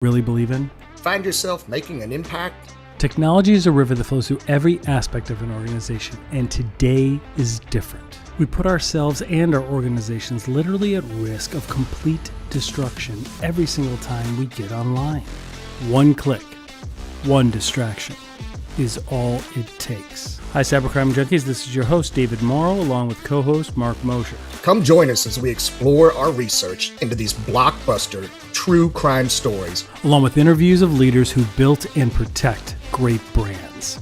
Really believe in? Find yourself making an impact? Technology is a river that flows through every aspect of an organization, and today is different. We put ourselves and our organizations literally at risk of complete destruction every single time we get online. One click, one distraction is all it takes. Hi, Cybercrime Junkies. This is your host, David Morrow, along with co-host Mark Mosher. Come join us as we explore our research into these blockbuster true crime stories, along with interviews of leaders who built and protect great brands.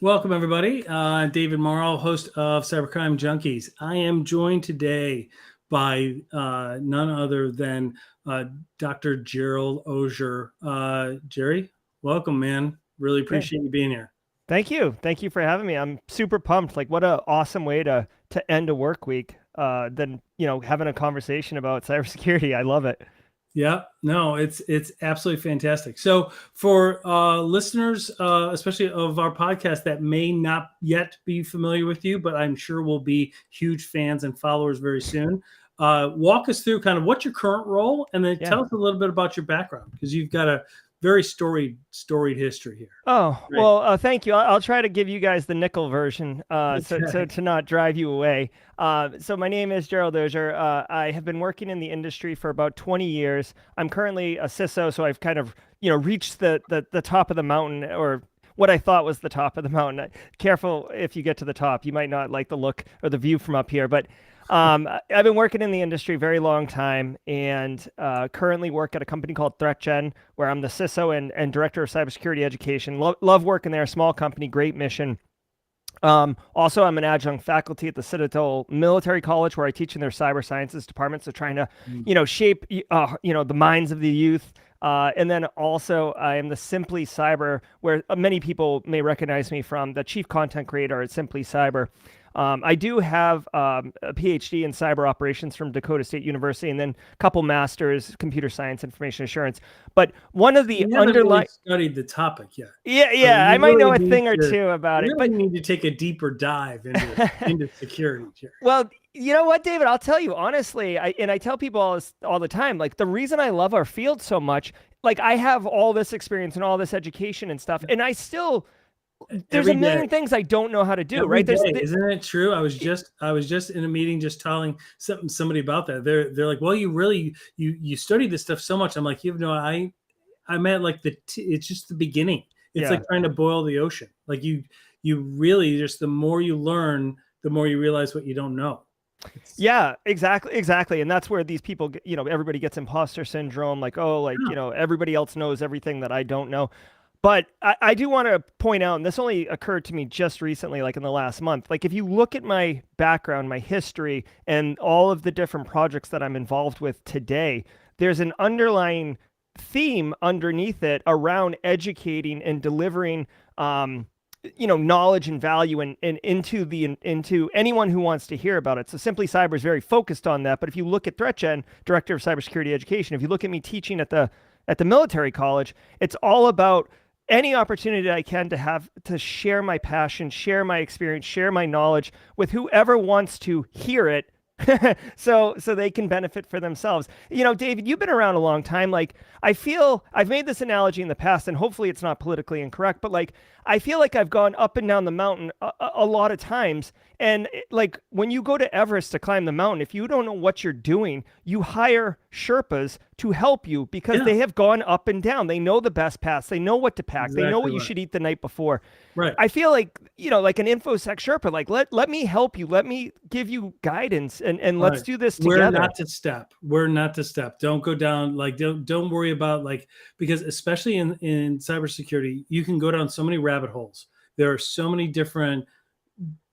Welcome, everybody. David Morrow, host of Cybercrime Junkies. I am joined today by none other than Dr. Gerald Auger. Jerry, welcome, man. Really appreciate you being here. Thank you. Thank you for having me. I'm super pumped. Like, what an awesome way to end a work week than, having a conversation about cybersecurity. I love it. Yeah, no, it's absolutely fantastic. So for listeners, especially of our podcast that may not yet be familiar with you, but I'm sure will be huge fans and followers very soon, walk us through kind of what's your current role, and then tell us a little bit about your background, because you've got a very storied history here. Oh, right? Well, thank you. I'll try to give you guys the nickel version, so to not drive you away. So my name is Gerald Auger. I have been working in the industry for about 20 years. I'm currently a CISO, so I've kind of, reached the top of the mountain, or what I thought was the top of the mountain. Careful if you get to the top. You might not like the look or the view from up here, but I've been working in the industry a very long time, and currently work at a company called ThreatGen, where I'm the CISO and Director of Cybersecurity Education. Love working there. Small company, great mission. Also, I'm an adjunct faculty at the Citadel Military College, where I teach in their cyber sciences department. So trying to, shape, the minds of the youth. And then also I am the Simply Cyber, where many people may recognize me from, the chief content creator at Simply Cyber. I do have a PhD in cyber operations from Dakota State University, and then a couple masters, computer science, information assurance. But one of the underlying studied the topic yet. Yeah, I might know a thing or two about it. But need to take a deeper dive into security here. Well, you know what, David? I'll tell you honestly, I tell people all the time, like, the reason I love our field so much, like, I have all this experience and all this education and stuff, and I still. There's a million things I don't know how to do, right? Isn't it true? I was just in a meeting just telling somebody about that. They're like, well, you study this stuff so much. I'm like, I meant like it's just the beginning. It's like trying to boil the ocean. Like you really, just the more you learn, the more you realize what you don't know. Yeah, exactly. And that's where these people, everybody gets imposter syndrome. Like, everybody else knows everything that I don't know. But I do want to point out, and this only occurred to me just recently, like in the last month, like if you look at my background, my history, and all of the different projects that I'm involved with today, there's an underlying theme underneath it around educating and delivering, knowledge and value and into anyone who wants to hear about it. So Simply Cyber is very focused on that. But if you look at ThreatGen, Director of Cybersecurity Education, if you look at me teaching at the military college, it's all about any opportunity I can to have to share my passion, share my experience, share my knowledge with whoever wants to hear it, so they can benefit for themselves. David, you've been around a long time. Like, I feel I've made this analogy in the past, and hopefully it's not politically incorrect, but like, I feel like I've gone up and down the mountain a lot of times. And like, when you go to Everest to climb the mountain, if you don't know what you're doing, you hire Sherpas to help you, because they have gone up and down. They know the best paths. They know what to pack. They know what you should eat the night before. Right. I feel like, like an InfoSec Sherpa, like, let me help you. Let me give you guidance, and let's do this together. We're not to step. Don't go down. Like, don't worry about, like, because especially in cybersecurity, you can go down so many rabbit holes. There are so many different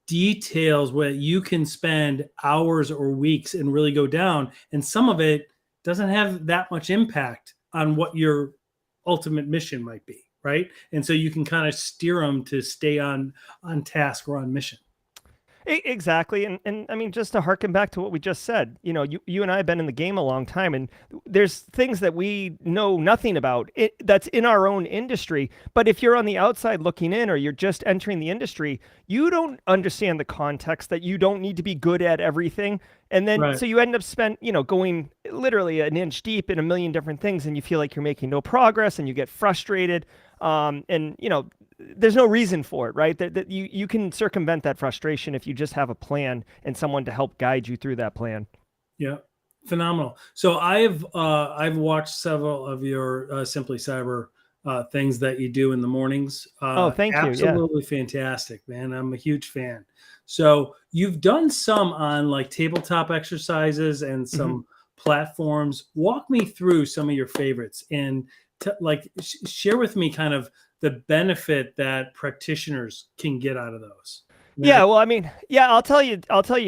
details where you can spend hours or weeks and really go down, and some of it doesn't have that much impact on what your ultimate mission might be, right? And so you can kind of steer them to stay on task or on mission. Exactly. And I mean, just to harken back to what we just said, you and I have been in the game a long time, and there's things that we know nothing about that's in our own industry. But if you're on the outside looking in, or you're just entering the industry, you don't understand the context that you don't need to be good at everything. And then, Right. so you end up going literally an inch deep in a million different things, and you feel like you're making no progress, and you get frustrated. And there's no reason for it, right? That you can circumvent that frustration if you just have a plan and someone to help guide you through that plan. Yeah, phenomenal. So I've watched several of your Simply Cyber things that you do in the mornings. Oh, thank you. Yeah. Absolutely fantastic, man. I'm a huge fan. So you've done some on like tabletop exercises and some platforms. Walk me through some of your favorites and share with me kind of the benefit that practitioners can get out of those. Yeah, well, I mean, yeah, I'll tell you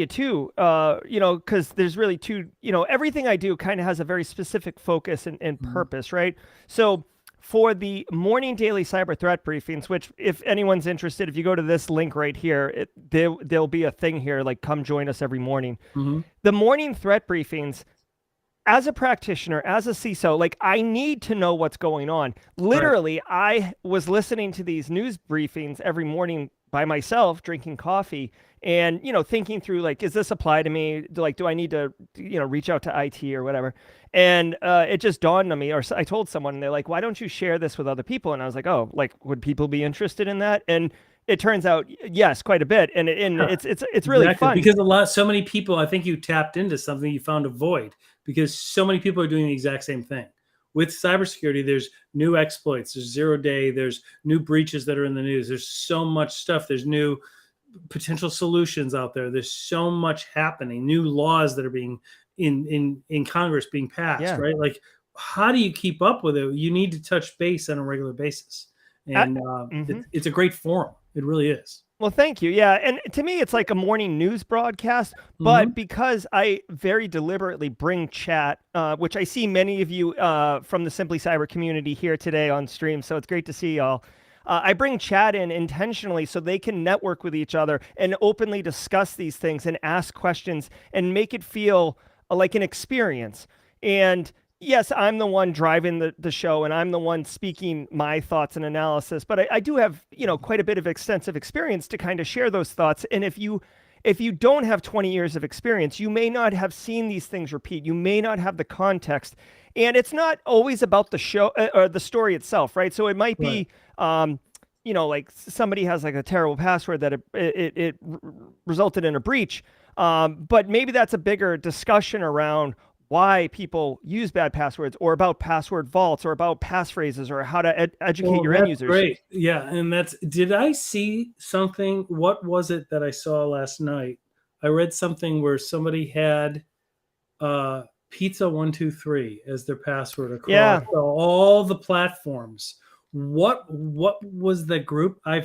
too, because there's really two, everything I do kind of has a very specific focus and purpose, right? So for the morning daily cyber threat briefings, which if anyone's interested, if you go to this link right here, there'll be a thing here, like come join us every morning. The morning threat briefings, as a practitioner, as a CISO, like I need to know what's going on. Literally, I was listening to these news briefings every morning by myself, drinking coffee, and thinking through like, is this apply to me? Do I need to reach out to IT or whatever? And it just dawned on me, or I told someone, and they're like, why don't you share this with other people? And I was like, oh, like would people be interested in that? And it turns out, yes, quite a bit, and it's really fun because so many people. I think you tapped into something, you found a void because so many people are doing the exact same thing. With cybersecurity, there's new exploits, there's 0-day, there's new breaches that are in the news. There's so much stuff. There's new potential solutions out there. There's so much happening. New laws that are being in Congress being passed, right? Like, how do you keep up with it? You need to touch base on a regular basis, and it's a great forum. It really is. Well, thank you. Yeah. And to me, it's like a morning news broadcast, but because I very deliberately bring chat, which I see many of you from the Simply Cyber community here today on stream. So it's great to see y'all. I bring chat in intentionally so they can network with each other and openly discuss these things and ask questions and make it feel like an experience. And yes, I'm the one driving the show, and I'm the one speaking my thoughts and analysis, but I do have, quite a bit of extensive experience to kind of share those thoughts. And if you don't have 20 years of experience, you may not have seen these things repeat. You may not have the context, and it's not always about the show or the story itself, right? So it might be, like somebody has like a terrible password that it resulted in a breach. But maybe that's a bigger discussion around why people use bad passwords, or about password vaults, or about passphrases, or how to educate your end users. Great. Yeah. And did I see something? What was it that I saw last night? I read something where somebody had pizza 123 as their password across all the platforms. What was the group? I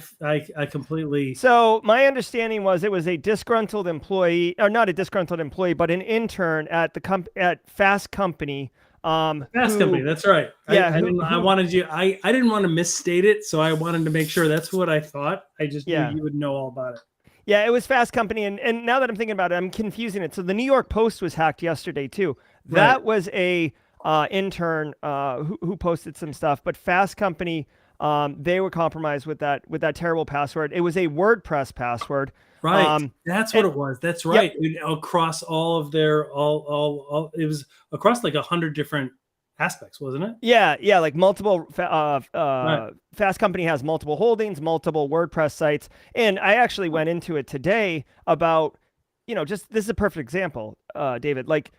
completely. So my understanding was it was a disgruntled employee, or not a disgruntled employee, but an intern at at Fast Company. Fast Company, that's right. Yeah, I didn't want to misstate it, so I wanted to make sure that's what I thought. I just knew you would know all about it. Yeah, it was Fast Company, and now that I'm thinking about it, I'm confusing it. So the New York Post was hacked yesterday too. That was a intern who posted some stuff, but Fast Company, they were compromised with that terrible password. It was a WordPress password. Right. That's what it was. That's right. Yep. Across all of their all it was across like 100 different aspects, wasn't it? Yeah, like multiple Fast Company has multiple holdings, multiple WordPress sites. And I actually went into it today about, just this is a perfect example, David, like,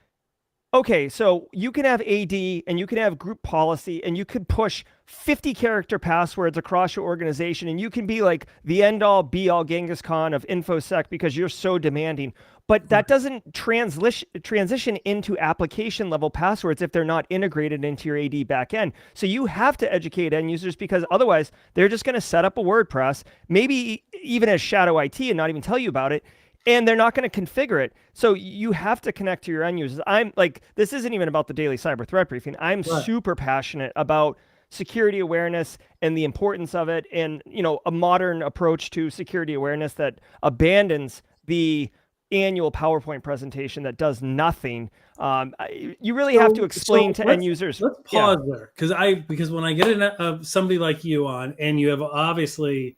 okay, so you can have AD and you can have group policy and you could push 50 character passwords across your organization, and you can be like the end all be all Genghis Khan of InfoSec because you're so demanding. But that doesn't transition into application level passwords if they're not integrated into your AD backend. So you have to educate end users, because otherwise they're just going to set up a WordPress, maybe even as shadow IT, and not even tell you about it. And they're not going to configure it. So you have to connect to your end users. I'm like, this isn't even about the daily cyber threat briefing. I'm super passionate about security awareness and the importance of it, and a modern approach to security awareness that abandons the annual PowerPoint presentation that does nothing. You really have to explain to end users. Let's pause there, because when I get somebody like you on, and you have obviously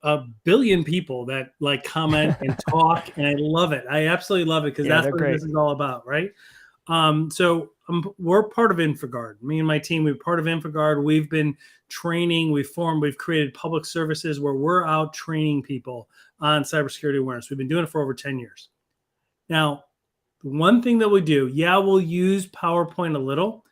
a billion people that like comment and talk, and I love it. I absolutely love it, because that's what this is all about, right? We're part of InfoGuard. Me and my team, we're part of InfoGuard. We've been training, we've created public services where we're out training people on cybersecurity awareness. We've been doing it for over 10 years. Now, one thing that we do, we'll use PowerPoint a little,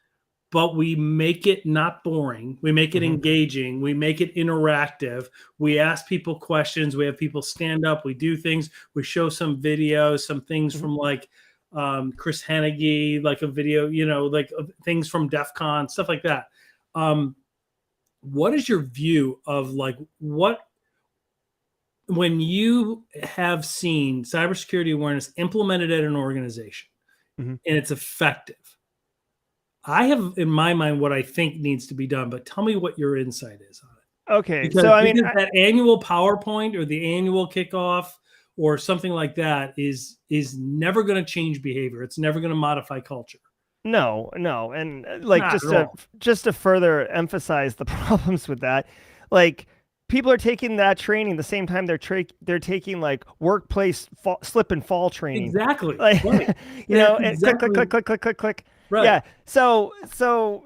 but we make it not boring. We make it engaging. We make it interactive. We ask people questions. We have people stand up. We do things. We show some videos, some things from like Chris Hannigy, like a video, like things from DEF CON, stuff like that. What is your view of like when you have seen cybersecurity awareness implemented at an organization and it's effective? I have in my mind what I think needs to be done, but tell me what your insight is on it. Okay. Because, so I mean, that annual PowerPoint or the annual kickoff or something like that is never going to change behavior. It's never going to modify culture. No. And like, just to further emphasize the problems with that, like people are taking that training the same time they're taking like workplace slip and fall training. Exactly. Like, right. and exactly. click. Right. Yeah. So,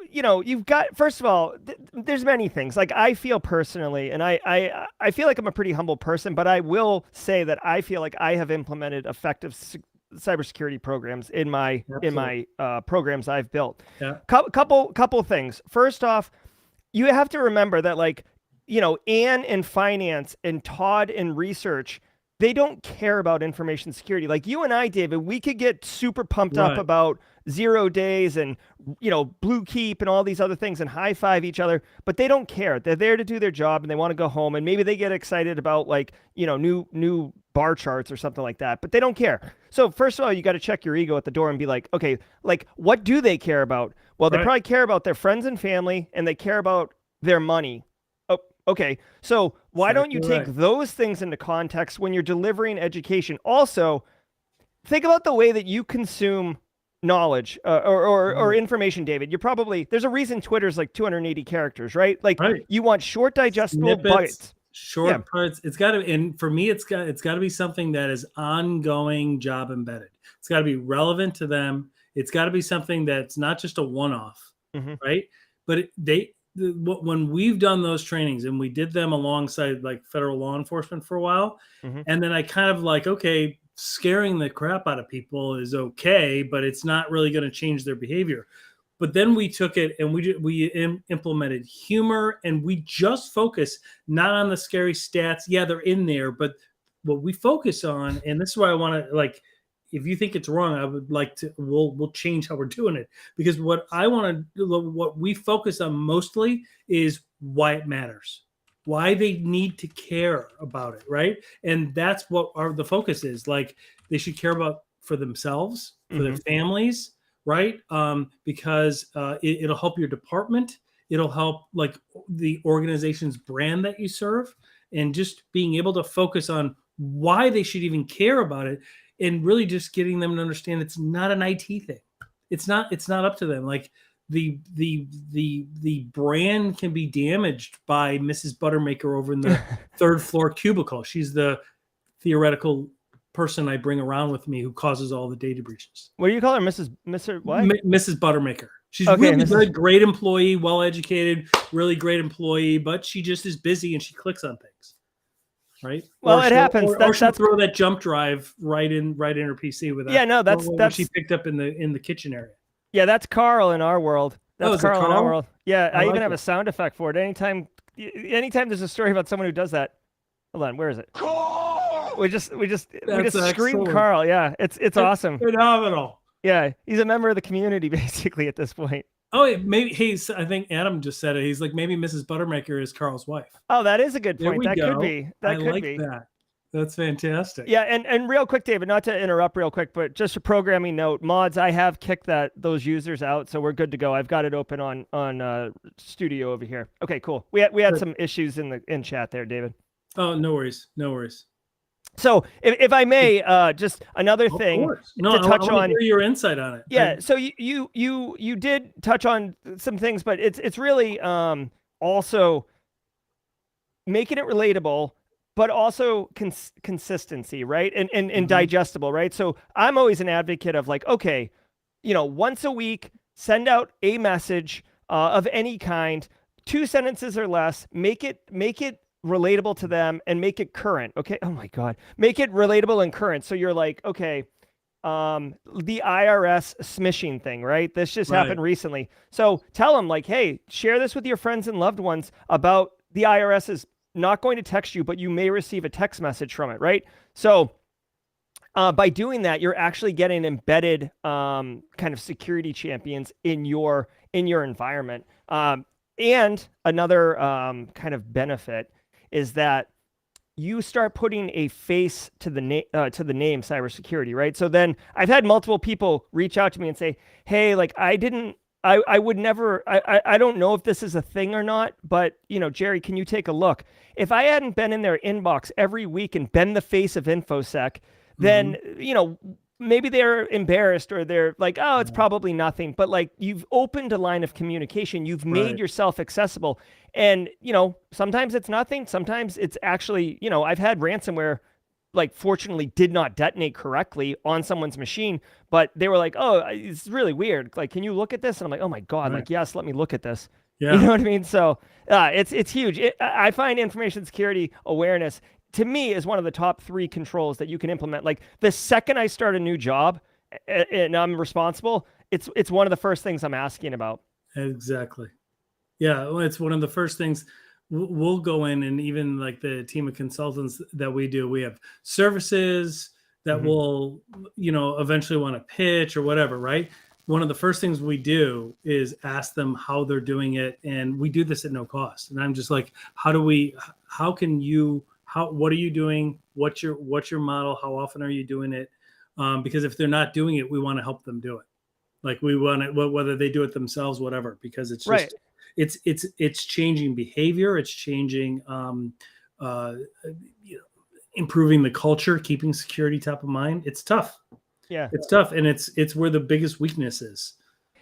you've got, first of all, there's many things. Like I feel personally, and I feel like I'm a pretty humble person, but I will say that I feel like I have implemented effective cybersecurity programs in my programs I've built. Yeah. Couple things. First off, you have to remember that like, Ann in finance and Todd in research, they don't care about information security. Like you and I, David, we could get super pumped up about 0 days and, Blue Keep and all these other things and high five each other, but they don't care. They're there to do their job and they want to go home. And maybe they get excited about like, new bar charts or something like that, but they don't care. So first of all, you got to check your ego at the door and be like, okay, like what do they care about? Well, they probably care about their friends and family and they care about their money. Okay, so why don't you take those things into context when you're delivering education? Also, think about the way that you consume knowledge or information, David. There's a reason Twitter's like 280 characters, right? Like you want short, digestible bites. Short parts. It's got to, and for me, it's got to be something that is ongoing, job embedded. It's got to be relevant to them. It's got to be something that's not just a one-off, right? But when we've done those trainings and we did them alongside like federal law enforcement for a while, and then I kind of like, okay, scaring the crap out of people is okay, but it's not really going to change their behavior. But then we took it and we implemented humor, and we just focus not on the scary stats. Yeah, they're in there, but what we focus on, and this is why I want to like, if you think it's wrong, I would like to, we'll change how we're doing it, because what we focus on mostly is why it matters, why they need to care about it. Right. And that's what the focus is. Like they should care about for themselves, for their families. Right. Because it'll help your department. It'll help like the organization's brand that you serve, and just being able to focus on why they should even care about it. And really just getting them to understand it's not an IT thing. It's not up to them. Like the brand can be damaged by Mrs. Buttermaker over in the third floor cubicle. She's the theoretical person I bring around with me who causes all the data breaches. What do you call her? Mrs. Buttermaker. She's really good, great employee, well-educated, really great employee, but she just is busy and she clicks on things. Right. Well, it happens. Or she'll throw that jump drive right in her PC with that. Yeah, no, that's she picked up in the kitchen area. Yeah, that's Carl in our world. That's Carl in our world. Yeah, I even have a sound effect for it. Anytime there's a story about someone who does that. Hold on, where is it? Carl! We just scream Carl. Yeah, it's awesome. Phenomenal. Yeah, he's a member of the community basically at this point. Oh, maybe I think Adam just said it. He's like, maybe Mrs. Buttermaker is Carl's wife. Oh, that is a good point. That could be. I like that. That's fantastic. Yeah, and real quick, David, not to interrupt real quick, but just a programming note, mods, I have kicked those users out, so we're good to go. I've got it open on Studio over here. Okay, cool. We had some issues in chat there, David. Oh, no worries. So if I may, just another thing no, to touch I on. Hear your insight on it. Yeah. So you did touch on some things, but it's really also making it relatable, but also consistency, right? And digestible, right? So I'm always an advocate of like, okay, once a week, send out a message of any kind, 2 sentences or less, make it relatable to them and make it current. Okay. Oh my God. Make it relatable and current. So you're like, okay, the IRS smishing thing, right? This just happened recently. So tell them like, hey, share this with your friends and loved ones about the IRS is not going to text you, but you may receive a text message from it, right? So by doing that, you're actually getting embedded kind of security champions in your environment. And another kind of benefit is that you start putting a face to the name cybersecurity, right? So then I've had multiple people reach out to me and say, hey, like I would never, I don't know if this is a thing or not, but Jerry, can you take a look? If I hadn't been in their inbox every week and been the face of InfoSec, then, maybe they're embarrassed or they're like, oh, it's probably nothing. But like you've opened a line of communication, you've made yourself accessible. And, sometimes it's nothing. Sometimes it's actually, I've had ransomware, like fortunately did not detonate correctly on someone's machine, but they were like, oh, it's really weird. Like, can you look at this? And I'm like, oh my God, like, yes, let me look at this. Yeah. You know what I mean? So it's huge. I find information security awareness to me is one of the top 3 controls that you can implement. Like the second I start a new job and I'm responsible, it's one of the first things I'm asking about. Exactly. Yeah. Well, it's one of the first things we'll go in, and even like the team of consultants that we do, we have services that will, eventually want to pitch or whatever, right? One of the first things we do is ask them how they're doing it. And we do this at no cost. And I'm just like, what are you doing? What's your model? How often are you doing it? Because if they're not doing it, we want to help them do it. Like we want it, whether they do it themselves, whatever, because it's just, it's changing behavior. It's changing, improving the culture, keeping security top of mind. It's tough. Yeah. It's tough. And it's where the biggest weakness is.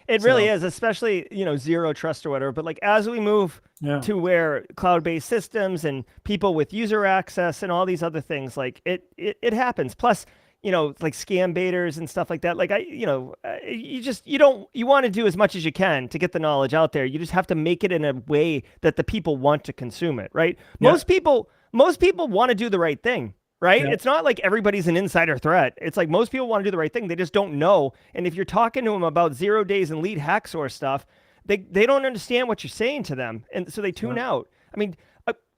It really is, especially, zero trust or whatever. But like, as we move to where cloud-based systems and people with user access and all these other things, like it happens. Plus, like scam baiters and stuff like that. Like you want to do as much as you can to get the knowledge out there. You just have to make it in a way that the people want to consume it, right? Yeah. Most people want to do the right thing. Right? Yeah. It's not like everybody's an insider threat. It's like most people want to do the right thing. They just don't know. And if you're talking to them about 0 days and lead hacksaw stuff, they don't understand what you're saying to them. And so they tune out. I mean,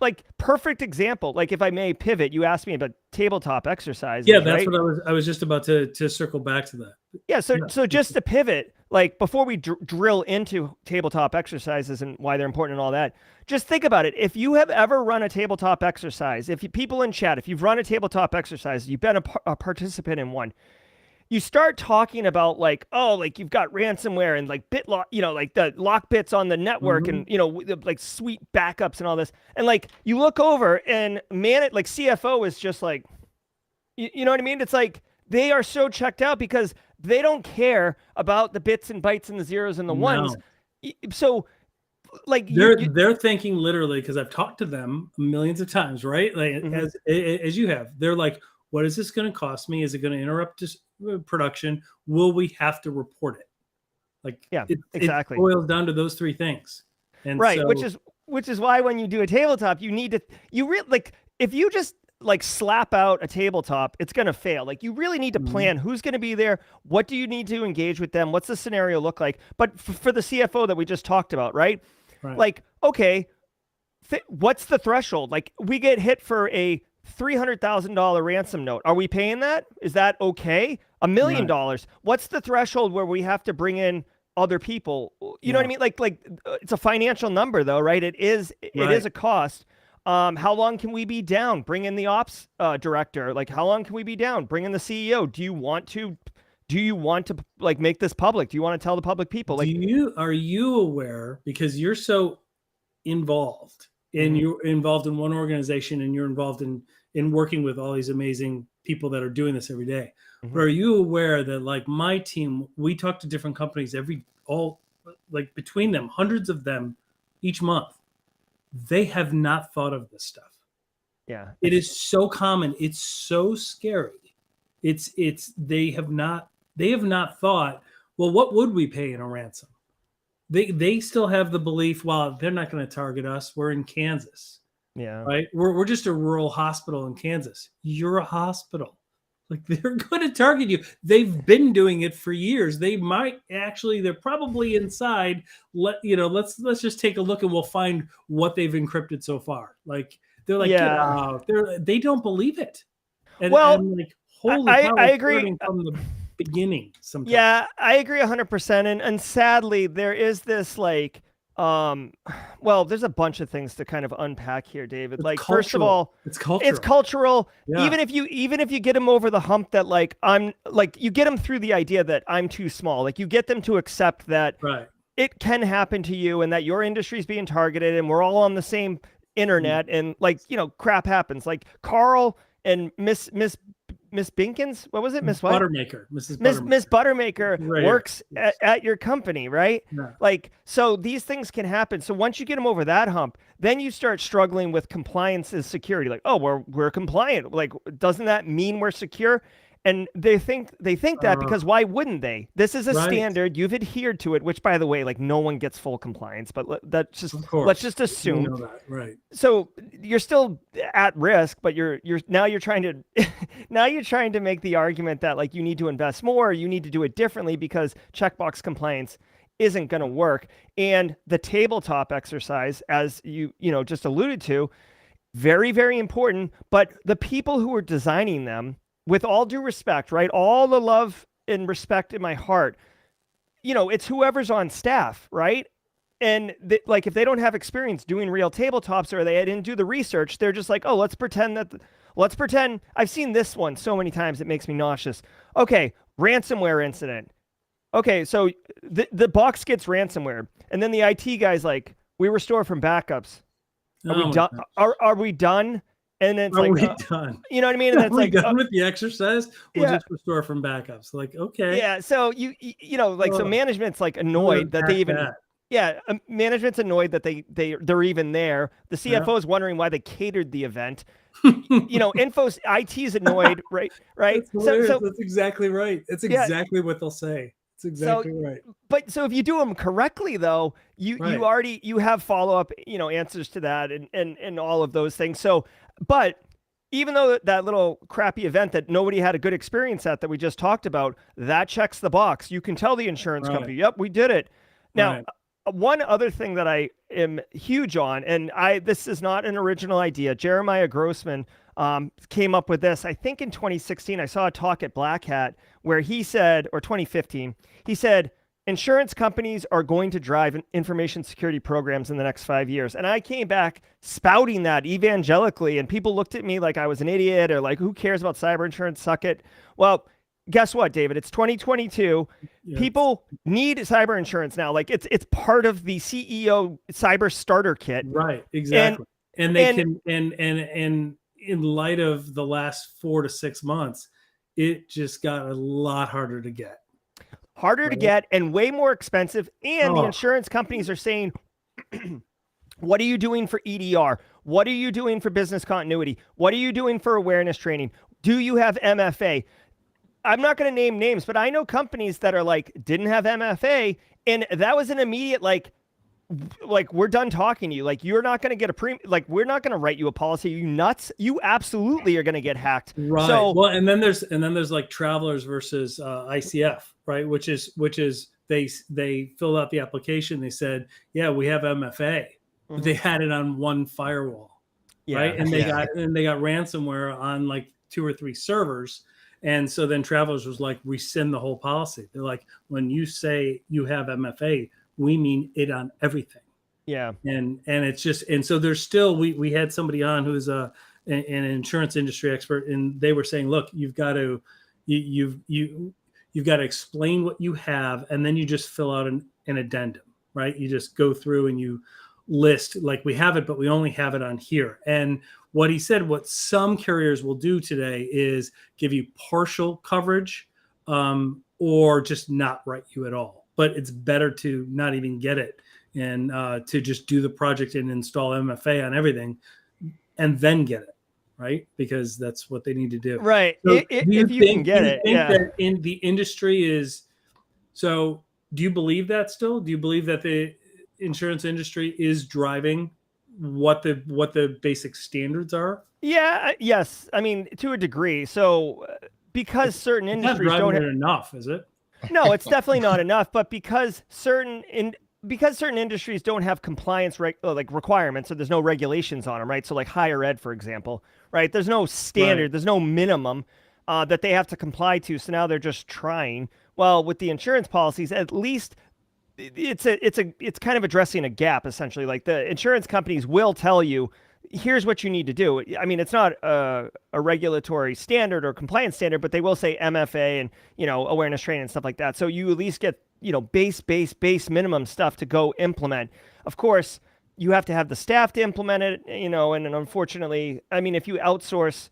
like perfect example, like if I may pivot, you asked me about tabletop exercises. Yeah, that's what I was just about to circle back to that. Yeah. So just to pivot, like before we drill into tabletop exercises and why they're important and all that, just think about it. If you have ever run a tabletop exercise, people in chat, if you've run a tabletop exercise, you've been a participant in one, you start talking about like, oh, like you've got ransomware and like BitLock, like the lock bits on the network and, like sweet backups and all this. And like, you look over and like CFO is just like, you know what I mean? It's like, they are so checked out because they don't care about the bits and bytes and the zeros and the ones. So like they're thinking literally, because I've talked to them millions of times, right? Like as you have, they're like, what is this going to cost me? Is it going to interrupt this production? Will we have to report it? Like, exactly. It boils down to those 3 things. And which is why when you do a tabletop, if you just like slap out a tabletop, it's going to fail. Like you really need to plan who's going to be there. What do you need to engage with them? What's the scenario look like? But for the CFO that we just talked about, right? Like, okay, what's the threshold? Like we get hit for a $300,000 ransom note. Are we paying that? Is that okay? $1 million. What's the threshold where we have to bring in other people? You know what I mean? Like it's a financial number though, right? It is a cost. How long can we be down? Bring in the ops director. Like how long can we be down? Bring in the CEO. Do you want to like make this public? Do you want to tell the public people? Like, are you aware, because you're so involved and you're involved in one organization and you're involved in in working with all these amazing people that are doing this every day. Mhm. But are you aware that like my team, we talk to different companies like between them, hundreds of them each month. They have not thought of this stuff. Yeah. It is so common. It's so scary. They have not thought, well, what would we pay in a ransom? They still have the belief, well, they're not going to target us. We're in Kansas, Yeah. right? We're just a rural hospital in Kansas. You're a hospital. Like they're going to target you. They've been doing it for years. They might actually, they're probably inside. Let's just take a look and we'll find what they've encrypted so far. Like they're like, get out. They don't believe it. And like, holy cow, I agree. Starting from the beginning sometimes. Yeah, I agree 100%. And sadly, there is this like, well, there's a bunch of things to kind of unpack here, David. It's like, cultural. First of all, it's cultural. It's cultural. Yeah. Even if you get them over the hump that like you get them through the idea that I'm too small. Like you get them to accept that Right. it can happen to you and that your industry is being targeted and we're all on the same internet and like, crap happens. Like Carl and Miss Binkins, what was it? Miss what? Buttermaker. Miss Buttermaker Right works at your company, right? Yeah. Like, so these things can happen. So once you get them over that hump, then you start struggling with compliance and security. Like, oh, we're compliant. Like, doesn't that mean we're secure? And they think that because why wouldn't they? This is a standard. You've adhered to it, which by the way, like no one gets full compliance, but let's just assume. You know that. Right. So you're still at risk, but you're trying to make the argument that like you need to invest more, or you need to do it differently because checkbox compliance isn't going to work. And the tabletop exercise, as you just alluded to, very, very important. But the people who are designing them, with all due respect, right? All the love and respect in my heart, it's whoever's on staff, right? And like, if they don't have experience doing real tabletops or they didn't do the research, they're just like, oh, let's pretend I've seen this one so many times, it makes me nauseous. Okay. Ransomware incident. Okay. So the box gets ransomware. And then the IT guy's like, we restore from backups. Are we done? Are we done? And then it's we done? You know what I mean? And then it's like, done with the exercise? We'll just restore from backups. Like, okay. Yeah. So so management's like annoyed that they even, management's annoyed that they're even there. The CFO is wondering why they catered the event. IT's annoyed, right? Right. So that's exactly right. It's exactly what they'll say. It's exactly right. But so if you do them correctly, though, you have follow-up, answers to that and all of those things. So, but even though that little crappy event that nobody had a good experience at that we just talked about, that checks the box. You can tell the insurance company, yep, we did it. Now, one other thing that I am huge on, and this is not an original idea. Jeremiah Grossman came up with this. I think in 2016, I saw a talk at Black Hat where he said, or 2015, he said, insurance companies are going to drive information security programs in the next 5 years. And I came back spouting that evangelically, and people looked at me like I was an idiot or like, who cares about cyber insurance? Suck it. Well, guess what, David? It's 2022. Yes. People need cyber insurance now. Like it's part of the CEO cyber starter kit. Right. Exactly. And in light of the last 4 to 6 months, it just got a lot harder to get. To get and way more expensive. And the insurance companies are saying, what are you doing for EDR? What are you doing for business continuity? What are you doing for awareness training? Do you have MFA? I'm not going to name names, but I know companies that are like, didn't have MFA. And that was an immediate, like we're done talking to you. Like, you're not going to get we're not going to write you a policy. You nuts. You absolutely are going to get hacked. Right. So, well, and then there's like Travelers versus ICF, right? Which is they filled out the application. They said, yeah, we have MFA, but they had it on one firewall, right? And they got ransomware on like 2 or 3 servers. And so then Travelers was like, rescind the whole policy. They're like, when you say you have MFA, we mean it on everything. Yeah. And it's just, and so there's still, we had somebody on who's an insurance industry expert, and they were saying, look, you've got to explain what you have, and then you just fill out an addendum, right? You just go through and you list, like, we have it, but we only have it on here. And what he said, what some carriers will do today is give you partial coverage, or just not write you at all. But it's better to not even get it and to just do the project and install MFA on everything and then get it, right? Because that's what they need to do. Right. So If you can get it. Yeah. That in the industry is, so do you believe that still? Do you believe that the insurance industry is driving what the basic standards are? Yeah. Yes. I mean, to a degree. So because certain industries don't have enough, is it? No, it's definitely not enough. But because certain industries don't have compliance requirements, so there's no regulations on them, right? So like higher ed, for example, right? There's no standard, there's no minimum that they have to comply to. So now they're just trying. Well, with the insurance policies, at least it's kind of addressing a gap, essentially. Like the insurance companies will tell you, here's what you need to do. I mean, it's not a regulatory standard or compliance standard, but they will say MFA and, awareness training and stuff like that. So you at least get, base minimum stuff to go implement. Of course, you have to have the staff to implement it, and unfortunately, I mean, if you outsource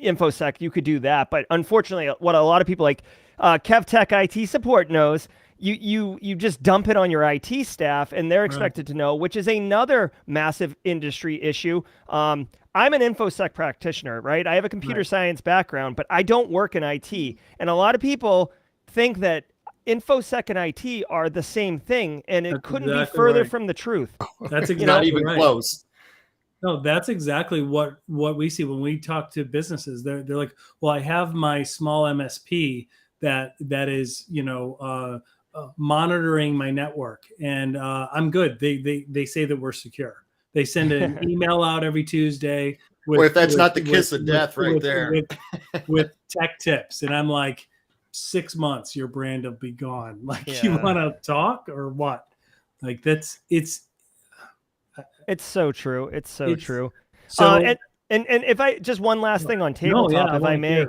InfoSec, you could do that. But unfortunately, what a lot of people like KevTech IT support knows, you just dump it on your IT staff and they're expected to know, which is another massive industry issue. I'm an InfoSec practitioner, right? I have a computer science background, but I don't work in IT. And a lot of people think that InfoSec and IT are the same thing, and it couldn't be further from the truth. That's exactly not even close. No, that's exactly what we see when we talk to businesses. They're like, well, I have my small MSP that is, monitoring my network, and I'm good. They say that we're secure. They send an email out every Tuesday. If that's not the kiss of death right there. With tech tips. And I'm like, 6 months, your brand will be gone. Like, you want to talk or what? Like, it's so true. It's so true. So, and if I just one last thing on tabletop, if I may.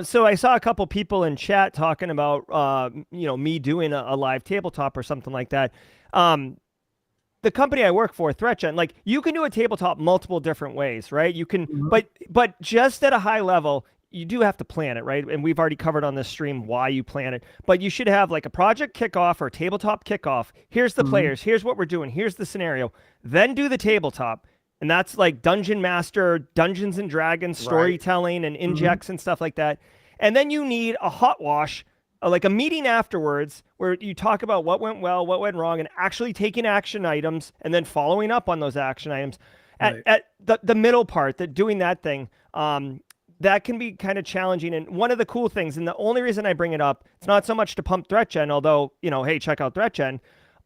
So I saw a couple people in chat talking about, me doing a live tabletop or something like that. The company I work for, ThreatGen, like you can do a tabletop multiple different ways, right? You can, but just at a high level, you do have to plan it, right? And we've already covered on this stream why you plan it, but you should have like a project kickoff or tabletop kickoff. Here's the players. Here's what we're doing. Here's the scenario. Then do the tabletop. And that's like Dungeon Master, Dungeons and Dragons, storytelling and injects and stuff like that. And then you need a hot wash, like a meeting afterwards where you talk about what went well, what went wrong, and actually taking action items and then following up on those action items. At the middle part, doing that thing, that can be kind of challenging. And one of the cool things, and the only reason I bring it up, it's not so much to pump ThreatGen, although, hey, check out ThreatGen.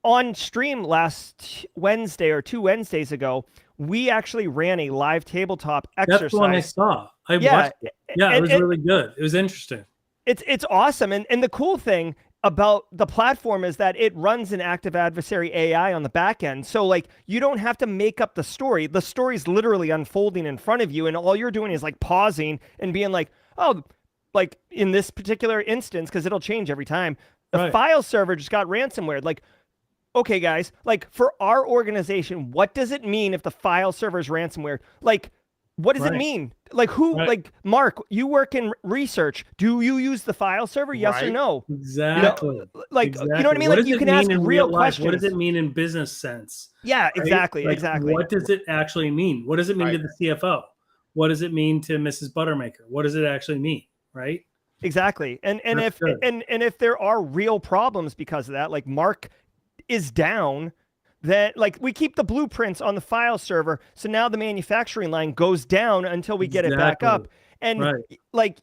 On stream last Wednesday or 2 Wednesdays ago, we actually ran a live tabletop exercise. That's the one I saw. I watched it. Yeah, it was really good. It was interesting. It's awesome. And the cool thing about the platform is that it runs an active adversary AI on the back end. So like you don't have to make up the story. The story's literally unfolding in front of you, and all you're doing is like pausing and being like, oh, like in this particular instance, because it'll change every time, the file server just got ransomware. Like, okay, guys, like for our organization, what does it mean if the file server is ransomware? Like, what does it mean? Like like Mark, you work in research. Do you use the file server? Yes or no? Exactly. You know what I mean? Like you can ask real questions. What does it mean in business sense? Yeah, exactly. Like, exactly. What does it actually mean? What does it mean to the CFO? What does it mean to Mrs. Buttermaker? What does it actually mean? Right? Exactly. And if there are real problems because of that, like Mark is down, that like we keep the blueprints on the file server, so now the manufacturing line goes down until we get it back up. And like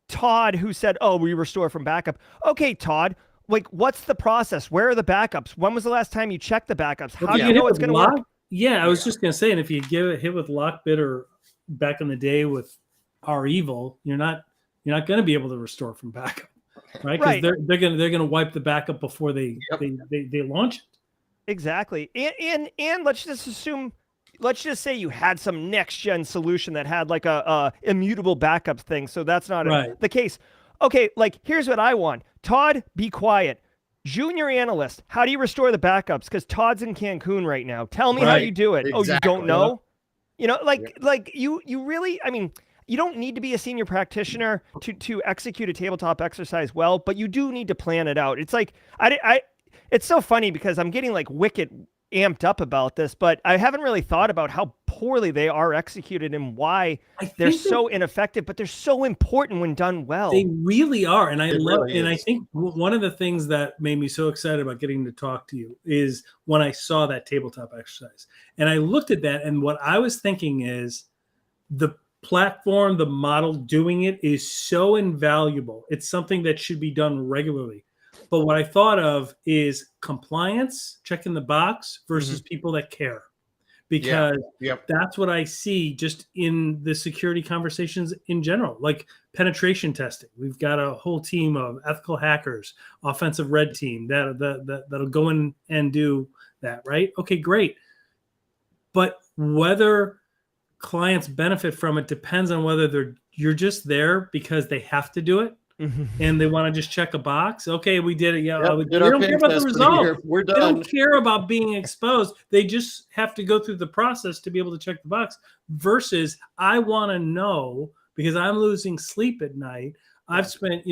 Todd, who said, oh, we restore from backup. Okay, Todd, like what's the process? Where are the backups? When was the last time you checked the backups? How do you know it's going to work? Yeah, I was just going to say, and if you give it hit with Lockbit or back in the day with our evil, you're not going to be able to restore from backup, right? Because they're going to wipe the backup before they launch it. Exactly. And let's just say you had some next gen solution that had like a immutable backup thing. So that's not the case. Okay. Like here's what I want. Todd, be quiet. Junior analyst, how do you restore the backups? Because Todd's in Cancun right now. Tell me how you do it. Exactly. Oh, you don't know? You know, like you really, I mean, you don't need to be a senior practitioner to execute a tabletop exercise well, but you do need to plan it out. It's like it's so funny because I'm getting like wicked amped up about this, but I haven't really thought about how poorly they are executed and why they're so ineffective, but they're so important when done well. They really are. And I think one of the things that made me so excited about getting to talk to you is when I saw that tabletop exercise and I looked at that, and what I was thinking is the platform, the model doing it is so invaluable. It's something that should be done regularly. But what I thought of is compliance, checking the box versus people that care. Because that's what I see just in the security conversations in general, like penetration testing. We've got a whole team of ethical hackers, offensive red team that'll go in and do that, right? Okay, great. But whether clients benefit from it depends on whether you're just there because they have to do it. And they want to just check a box. Okay, we did it. Yeah, they don't care about the result. We're done. They don't care about being exposed. They just have to go through the process to be able to check the box. Versus, I want to know because I'm losing sleep at night. I've spent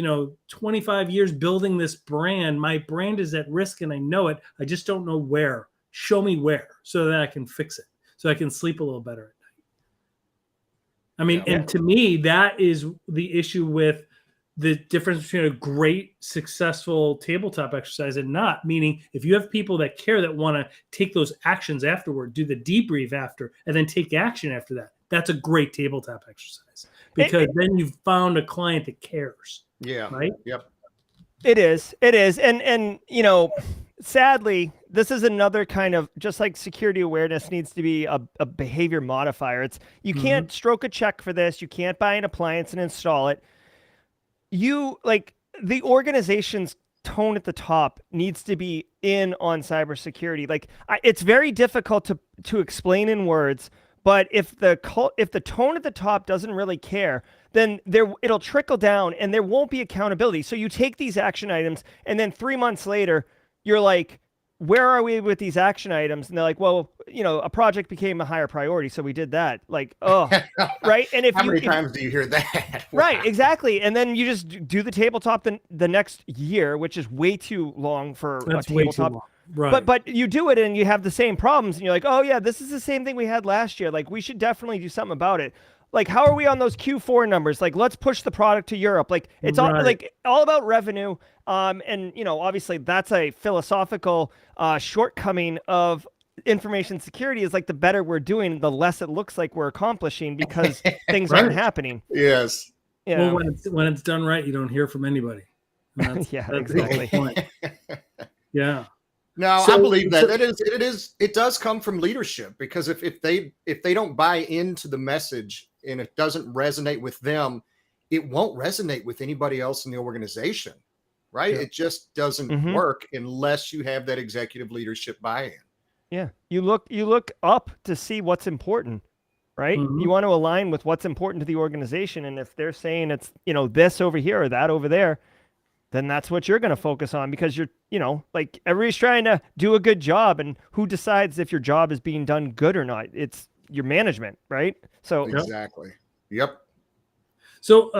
25 years building this brand. My brand is at risk, and I know it. I just don't know where. Show me where so that I can fix it, so I can sleep a little better at night. I mean, and to me, that is the issue with the difference between a great, successful tabletop exercise and not. Meaning, if you have people that care, that want to take those actions afterward, do the debrief after, and then take action after that, that's a great tabletop exercise because then you've found a client that cares. Yeah. Right. Yep. It is. And sadly, this is another kind of, just like security awareness needs to be a behavior modifier. You can't stroke a check for this. You can't buy an appliance and install it. The organization's tone at the top needs to be in on cybersecurity. It's very difficult to explain in words, but if the tone at the top doesn't really care, then it'll trickle down and there won't be accountability. So you take these action items and then 3 months later, you're like, where are we with these action items? And they're like, well, a project became a higher priority, so we did that. Like, oh, right. And how many times do you hear that? Right, exactly. And then you just do the tabletop the next year, which is way too long for a tabletop. Right. But you do it and you have the same problems, and you're like, oh yeah, this is the same thing we had last year. Like, we should definitely do something about it. Like, how are we on those Q4 numbers? Like, let's push the product to Europe. Like, it's all about revenue. And obviously that's a philosophical shortcoming of information security. Is like, the better we're doing, the less it looks like we're accomplishing because things aren't happening. Yes. Yeah. Well, when it's done right, you don't hear from anybody. That's exactly. The whole point. Yeah. No, I believe that it does come from leadership, because if they don't buy into the message and it doesn't resonate with them, it won't resonate with anybody else in the organization, right? It just doesn't work unless you have that executive leadership buy-in. Yeah, you look up to see what's important, right? You want to align with what's important to the organization, and if they're saying it's this over here or that over there, then that's what you're going to focus on, because you're, like, everybody's trying to do a good job, and who decides if your job is being done good or not? It's your management, right? So exactly. Yep. So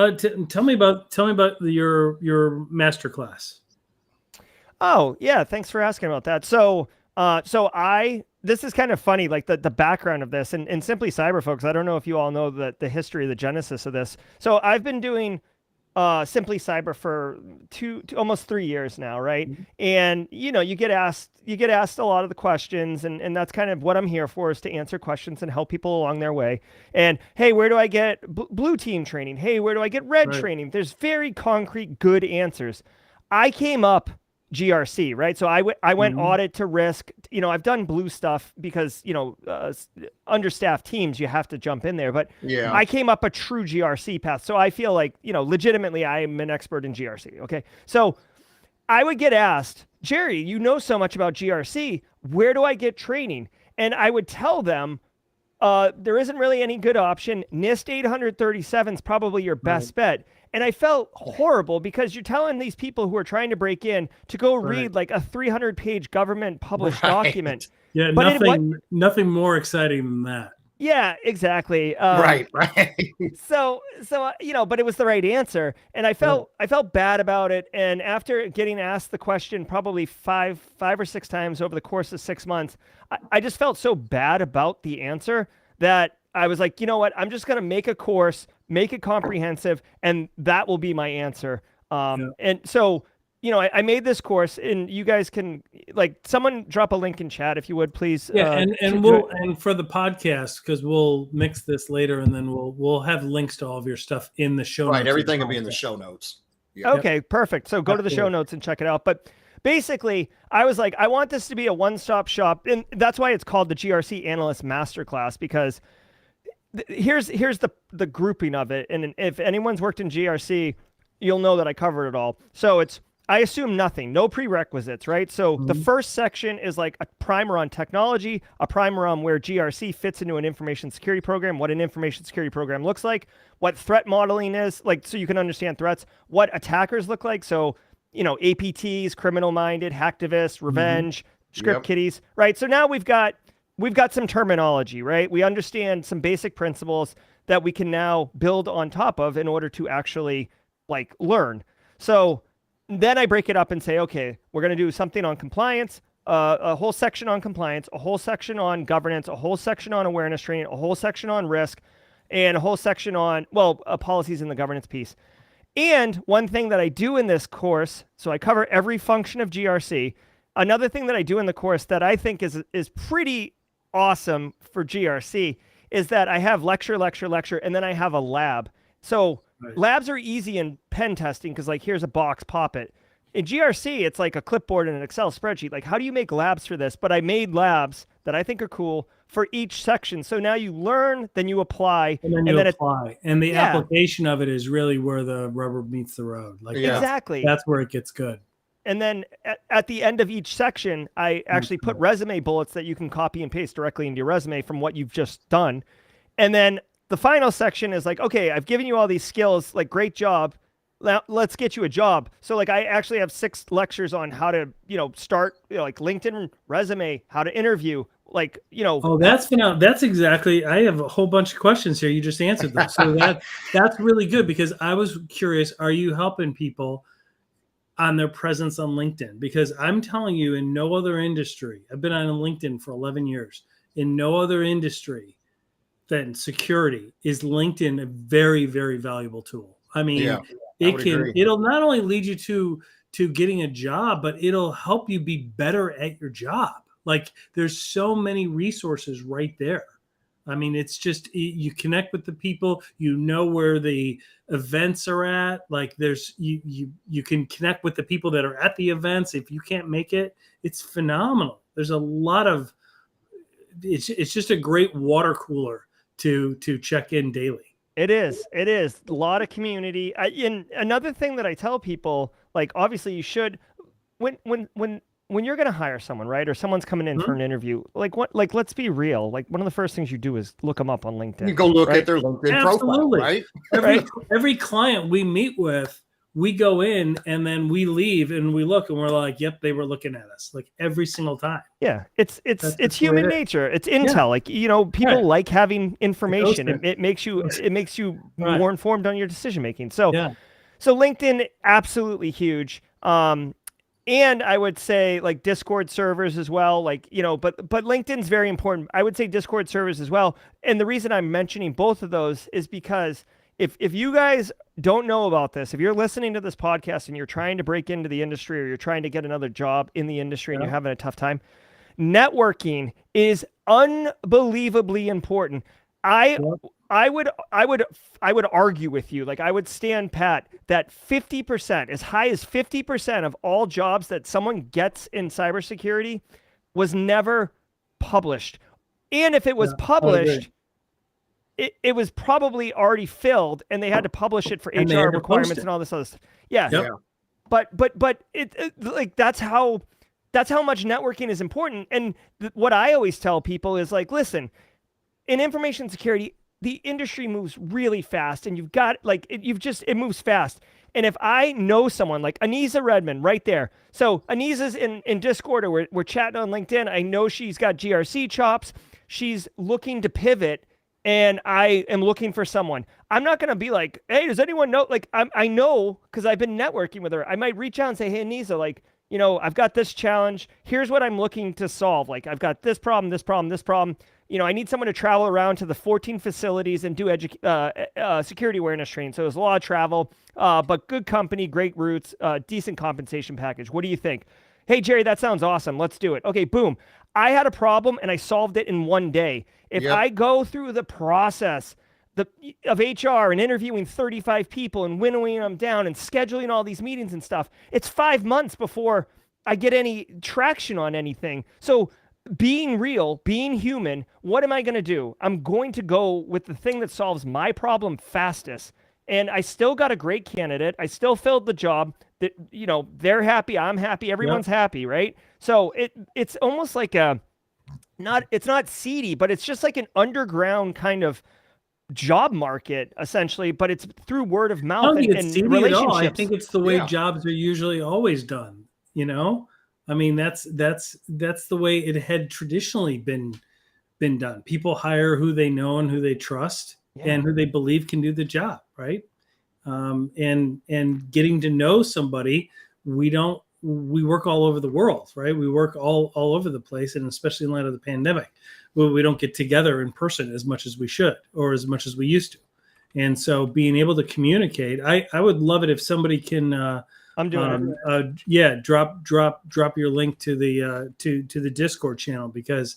tell me about your Masterclass. Oh yeah, thanks for asking about that. So this is kind of funny, like the background of this, and Simply Cyber, folks. I don't know if you all know the history, the genesis of this. So I've been doing Simply Cyber for almost 3 years now, right? And you get asked a lot of the questions, and that's kind of what I'm here for, is to answer questions and help people along their way. And hey, where do I get blue team training? Hey, where do I get red training? There's very concrete, good answers. I came up GRC, right? So I went audit to risk. I've done blue stuff because, understaffed teams, you have to jump in there. But I came up a true GRC path. So I feel like, legitimately, I am an expert in GRC. Okay. So I would get asked, Jerry, you know so much about GRC. Where do I get training? And I would tell them, there isn't really any good option. NIST 837 is probably your best bet. And I felt horrible, because you're telling these people who are trying to break in to go read like a 300-page government published document. Yeah, nothing more exciting than that. Yeah, exactly. Right. So but it was the right answer, and I felt bad about it. And after getting asked the question probably five or six times over the course of 6 months, I just felt so bad about the answer that I was like, you know what? I'm just gonna make a course, make it comprehensive, and that will be my answer. And so I made this course, and you guys can someone drop a link in chat if you would, please. Yeah, and for the podcast, because we'll mix this later, and then we'll have links to all of your stuff in the show notes. Right, everything will be in the show notes. Yeah. Okay, perfect. So go to the show notes and check it out. But basically, I was like, I want this to be a one-stop shop, and that's why it's called the GRC Analyst Masterclass, because here's the grouping of it. And if anyone's worked in GRC, you'll know that I covered it all. So I assume nothing, no prerequisites, right? So the first section is like a primer on technology, a primer on where GRC fits into an information security program, what an information security program looks like, what threat modeling is, so you can understand threats, what attackers look like. So, APTs, criminal-minded, hacktivists, revenge, script kiddies, right? So now we've got some terminology, right? We understand some basic principles that we can now build on top of in order to actually learn. So then I break it up and say, okay, we're going to do something on compliance, a whole section on compliance, a whole section on governance, a whole section on awareness training, a whole section on risk, and a whole section on, policies in the governance piece. And one thing that I do in this course, so I cover every function of GRC. Another thing that I do in the course that I think is pretty awesome for GRC is that I have lecture, and then I have a lab. So labs are easy in pen testing because here's a box, pop it. In GRC, it's like a clipboard and an Excel spreadsheet. How do you make labs for this? But I made labs that I think are cool for each section. So now you learn, then you apply. And then you apply. And the application of it is really where the rubber meets the road. Exactly. That's where it gets good. And then at the end of each section, I actually put resume bullets that you can copy and paste directly into your resume from what you've just done. And then the final section is okay, I've given you all these skills, great job. Now let's get you a job. So I actually have 6 lectures on how to, start LinkedIn resume, how to interview, Oh, that's exactly. I have a whole bunch of questions here. You just answered them. So that's really good because I was curious, are you helping people on their presence on LinkedIn? Because I'm telling you, in no other industry, I've been on LinkedIn for 11 years, in no other industry than security is LinkedIn a very, very valuable tool. I mean, it'll not only lead you to getting a job, but it'll help you be better at your job. There's so many resources right there. I mean, it's just, you connect with the people, where the events are at. You can connect with the people that are at the events. If you can't make it, it's phenomenal. There's a lot of, it's just a great water cooler to check in daily. It is a lot of community. And another thing that I tell people, obviously you should, when you're going to hire someone, right, or someone's coming in for an interview, let's be real. One of the first things you do is look them up on LinkedIn. You go look at their LinkedIn profile, right? Every client we meet with, we go in and then we leave and we look and we're like, yep, they were looking at us every single time. Yeah, it's human nature. It's intel. People like having information. It makes you more informed on your decision making. So LinkedIn, absolutely huge. And I would say Discord servers as well, but LinkedIn's very important. I would say Discord servers as well. And the reason I'm mentioning both of those is because if you guys don't know about this, if you're listening to this podcast and you're trying to break into the industry or you're trying to get another job in the industry and you're having a tough time, networking is unbelievably important. I would argue with you, I would stand pat that 50%, as high as 50% of all jobs that someone gets in cybersecurity was never published. And if it was published, it was probably already filled and they had to publish it for HR requirements and all this other stuff. Yeah. But that's how much networking is important. And what I always tell people is listen, in information security, the industry moves really fast and you've got it moves fast. And if I know someone like Anisa Redmond right there, so Anisa's in Discord or we're chatting on LinkedIn. I know she's got GRC chops. She's looking to pivot and I am looking for someone, I'm not going to be like, hey, does anyone know? Like, I know because I've been networking with her. I might reach out and say, hey, Nisa, like, I've got this challenge. Here's what I'm looking to solve. Like, I've got this problem, this problem, this problem. I need someone to travel around to the 14 facilities and do security awareness training. So there's a lot of travel, but good company, great routes, decent compensation package. What do you think? Hey, Jerry, that sounds awesome. Let's do it. Okay, boom. I had a problem and I solved it in one day. If I go through the process of HR and interviewing 35 people and winnowing them down and scheduling all these meetings and stuff, it's 5 months before I get any traction on anything. So being real, being human, what am I going to do? I'm going to go with the thing that solves my problem fastest. And I still got a great candidate. I still filled the job. That they're happy, I'm happy, everyone's happy, right? So it's almost like it's not seedy, but it's just like an underground kind of job market essentially, but it's through word of mouth and relationships. I think it's the way jobs are usually always done. I mean, that's the way it had traditionally been done. People hire who they know and who they trust and who they believe can do the job, right? And getting to know somebody, we work all over the world, right? We work all over the place, and especially in light of the pandemic, we don't get together in person as much as we should or as much as we used to. And so being able to communicate, I would love it if somebody can I'm doing it. Drop your link to the Discord channel, because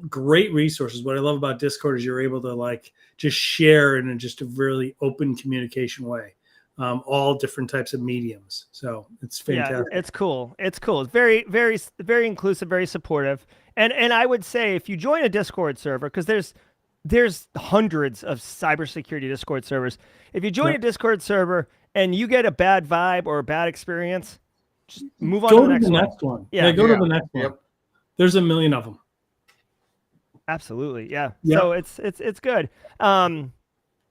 great resources. What I love about Discord is you're able to just share in just a really open communication way, all different types of mediums. So it's fantastic. Yeah, it's cool. It's very, very, very inclusive, very supportive. And I would say if you join a Discord server, because there's hundreds of cybersecurity Discord servers. If you join a Discord server and you get a bad vibe or a bad experience, just move on to the next one. Yeah, go to the next one. There's a million of them. Absolutely. Yeah. So it's good. So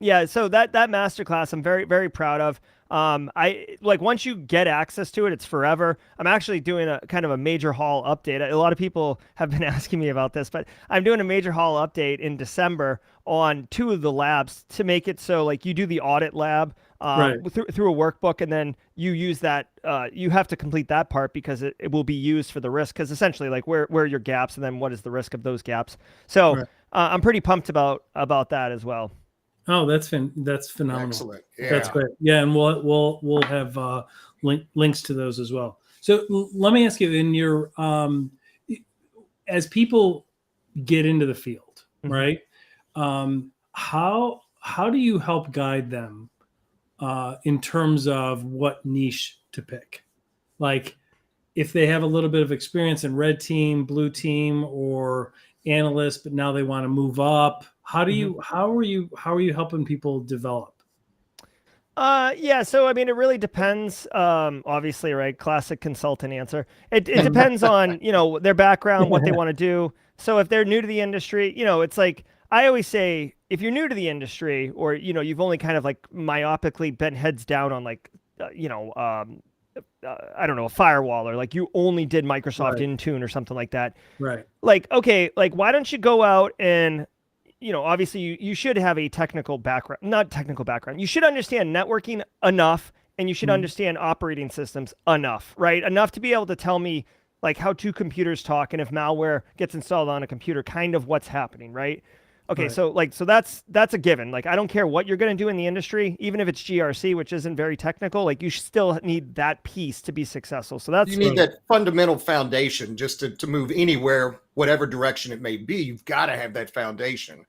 that masterclass I'm very, very proud of. Once you get access to it, it's forever. I'm actually doing a kind of a major hall update. A lot of people have been asking me about this, but I'm doing a major hall update in December on 2 of the labs to make it so you do the audit lab through a workbook, and then you use that. You have to complete that part because it will be used for the risk, because essentially where are your gaps, and then what is the risk of those gaps. So I'm pretty pumped about that as well. Oh, that's phenomenal. Excellent. Yeah. That's great. Yeah, and we'll have links to those as well. So let me ask you, in your as people get into the field, right? How do you help guide them in terms of what niche to pick? Like, if they have a little bit of experience in red team, blue team, or analyst, but now they want to move up. How are you helping people develop? So I mean, it really depends. Obviously, right? Classic consultant answer. It depends on, their background, what they want to do. So if they're new to the industry, it's like, I always say, if you're new to the industry, or, you've only kind of myopically bent heads down on I don't know, a firewall, or you only did Microsoft Intune or something like that. Right. Okay, why don't you go out and, obviously you should have a technical background, not technical background. You should understand networking enough, and you should understand operating systems enough, right? Enough to be able to tell me how 2 computers talk, and if malware gets installed on a computer, kind of what's happening, right? Okay, so that's a given. I don't care what you're going to do in the industry, even if it's GRC, which isn't very technical. You still need that piece to be successful. So you need that fundamental foundation just to move anywhere, whatever direction it may be. You've got to have that foundation.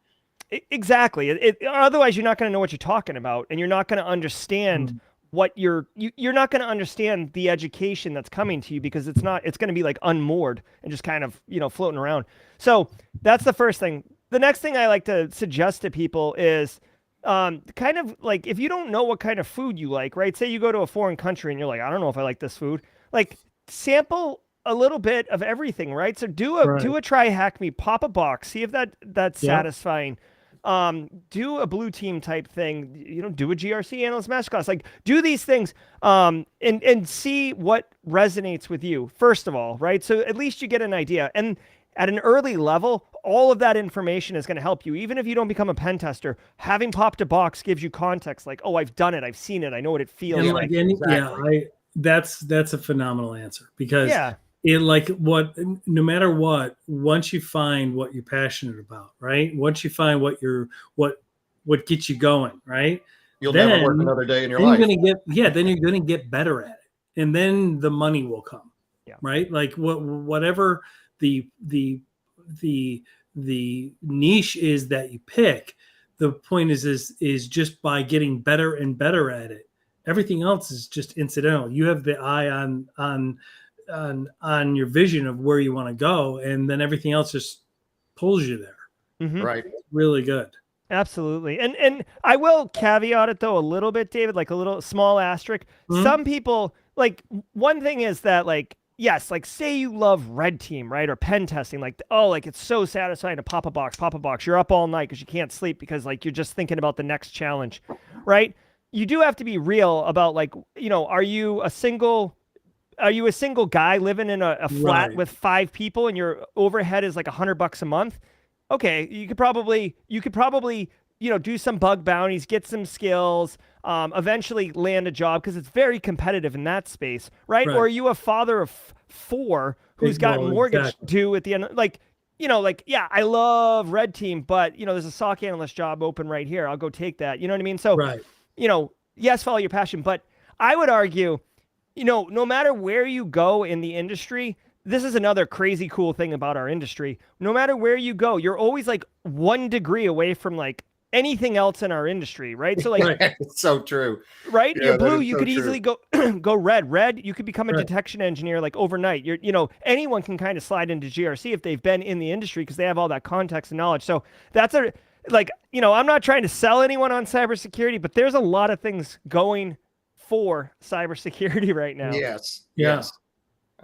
Exactly. Otherwise, you're not going to know what you're talking about, and you're not going to understand what you're not going to understand the education that's coming to you, because it's going to be unmoored and just kind of floating around. So that's the first thing. The next thing I like to suggest to people is kind of if you don't know what kind of food you like, right? Say you go to a foreign country and you're I don't know if I like this food. Sample a little bit of everything, right? So do a try hack me, pop a box, see if that's satisfying. Do a blue team type thing, do a GRC analyst masterclass, do these things, and see what resonates with you, first of all, right? So at least you get an idea. And at an early level, all of that information is going to help you. Even if you don't become a pen tester, having popped a box gives you context. Like, oh, I've done it. I've seen it. I know what it feels like. That's a phenomenal answer, because Yeah. No matter what, once you find what you're passionate about, right? Once you find what gets you going, right? You'll never work another day in your life. Then you're going to get better at it. And then the money will come. Yeah. Right? Like whatever the niche is that you pick, the point is just by getting better and better at it, everything else is just incidental. You have the eye on your vision of where you want to go, and then everything else just pulls you there. Mm-hmm. Right. Really good. Absolutely. And I will caveat it though a little bit, David, like a little small asterisk. Mm-hmm. Some people, like, one thing is that, like, yes, like, say you love red team, right? Or pen testing, like, oh, like, it's so satisfying to pop a box. You're up all night because you can't sleep because, like, you're just thinking about the next challenge, right? You do have to be real about, like, you know, are you a single guy living in a flat Right. with 5 people and your overhead is like $100 a month? Okay, you could probably, you know, do some bug bounties, get some skills, eventually land a job, because it's very competitive in that space, right? Right. Or are you a father of 4 who's got mortgage due at the end? Like, you know, like, yeah, I love red team, but, you know, there's a SOC analyst job open right here. I'll go take that. You know what I mean? So, Right. you know, yes, follow your passion, but I would argue, you know, no matter where you go in the industry, this is another crazy cool thing about our industry. No matter where you go, you're always like 1 degree away from like anything else in our industry, right? So like, It's so true. right? Yeah, You're that blue, is you so could true. easily go red. Red, you could become a Right. detection engineer like overnight. You know, anyone can kind of slide into GRC if they've been in the industry because they have all that context and knowledge. So that's like, you know, I'm not trying to sell anyone on cybersecurity, but there's a lot of things going for cybersecurity right now. Yes. Yeah. Yes.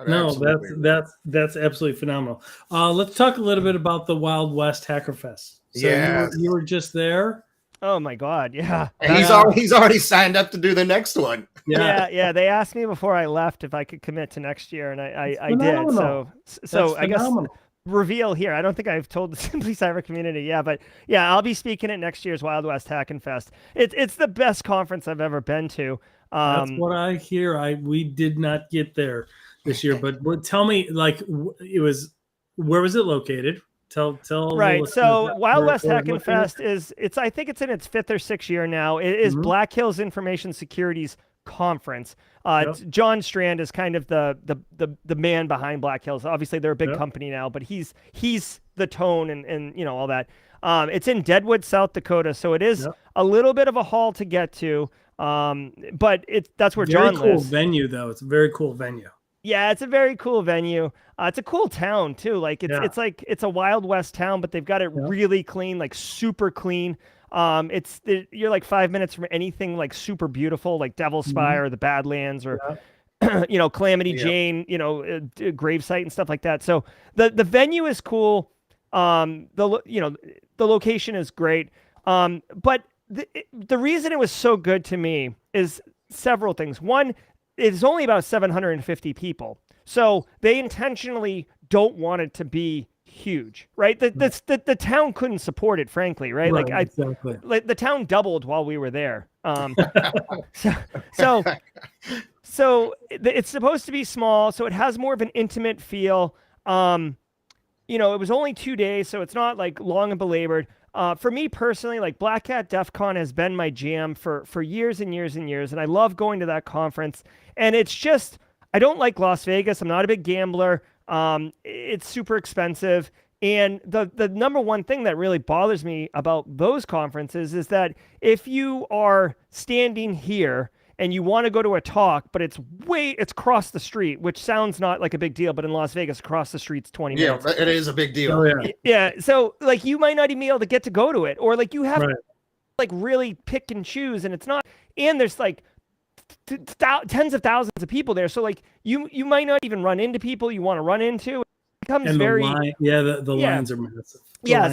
No, Absolutely. that's absolutely phenomenal. Let's talk a little bit about the Wild West Hacker Fest. So Yes. you were just there. Oh my God. Yeah. And he's already signed up to do the next one. Yeah. They asked me before I left if I could commit to next year, and I did. phenomenal. So I guess phenomenal. reveal here. I don't think I've told the Simply Cyber community. Yeah, but yeah, I'll be speaking at next year's Wild West Hackin' Fest. It's the best conference I've ever been to. That's what I hear. We did not get there this year, but tell me, like, where was it located? Tell Right. So Wild West where Hackin' Fest I think it's in its 5th or 6th year now. It is Black Hills Information Security's conference. John Strand is kind of the man behind Black Hills. Obviously they're a big company now, but he's the tone and you know, all that. It's in Deadwood, South Dakota, so it is a little bit of a haul to get to. But that's where John lives. Very cool venue, though. It's a very cool venue. Yeah, it's a very cool venue. It's a cool town too. Like it's a Wild West town, but they've got it really clean, like super clean. You're like 5 minutes from anything like super beautiful, like Devil's Spire or the Badlands or you know, Calamity Jane, you know, gravesite and stuff like that. So the venue is cool. The location is great. But the reason it was so good to me is several things. One, it's only about 750 people. So they intentionally don't want it to be huge, right? The town couldn't support it, frankly, right? Like exactly. Like the town doubled while we were there. So it's supposed to be small, so it has more of an intimate feel. You know, it was only 2 days, so it's not like long and belabored. For me personally, like Black Hat DEF CON has been my jam for years and years and years, and I love going to that conference. And it's just, I don't like Las Vegas. I'm not a big gambler. It's super expensive. And the number one thing that really bothers me about those conferences is that if you are standing here and you want to go to a talk, but it's across the street, which sounds not like a big deal, but in Las Vegas, across the street's 20 minutes. Yeah, it is a big deal. Oh, yeah. Yeah. So like you might not even be able to get to go to it, or like you have to like really pick and choose, and it's not, and there's like tens of thousands of people there. So like you might not even run into people you want to run into. It becomes very the lines are massive.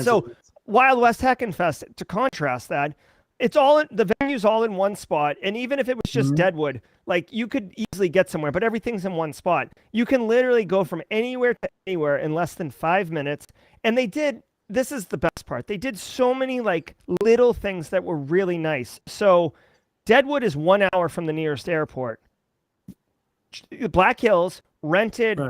So Wild West Hackin' Fest, to contrast that, the venue's all in one spot. And even if it was just Deadwood, like you could easily get somewhere, but everything's in one spot. You can literally go from anywhere to anywhere in less than 5 minutes. And they did this is the best part. They did so many like little things that were really nice. So Deadwood is 1 hour from the nearest airport. Black Hills rented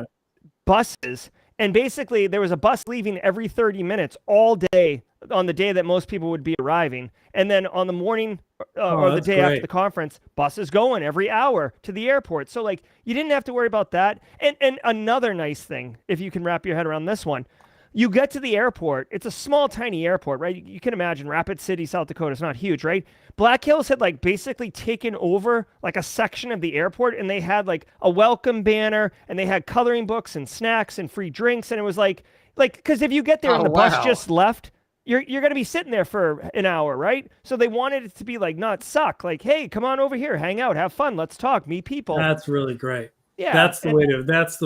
buses, and basically there was a bus leaving every 30 minutes all day on the day that most people would be arriving. And then on the morning or the day after the conference, buses going every hour to the airport. So like you didn't have to worry about that. And another nice thing, if you can wrap your head around this one, you get to the airport. It's a small, tiny airport, right? You can imagine Rapid City, South Dakota is not huge, right? Black Hills had like basically taken over like a section of the airport, and they had like a welcome banner, and they had coloring books and snacks and free drinks. And it was like, because if you get there and the bus just left, you're going to be sitting there for an hour, right? So they wanted it to be like not suck. Like, hey, come on over here, hang out, have fun, let's talk, meet people. That's really great. Yeah, that's the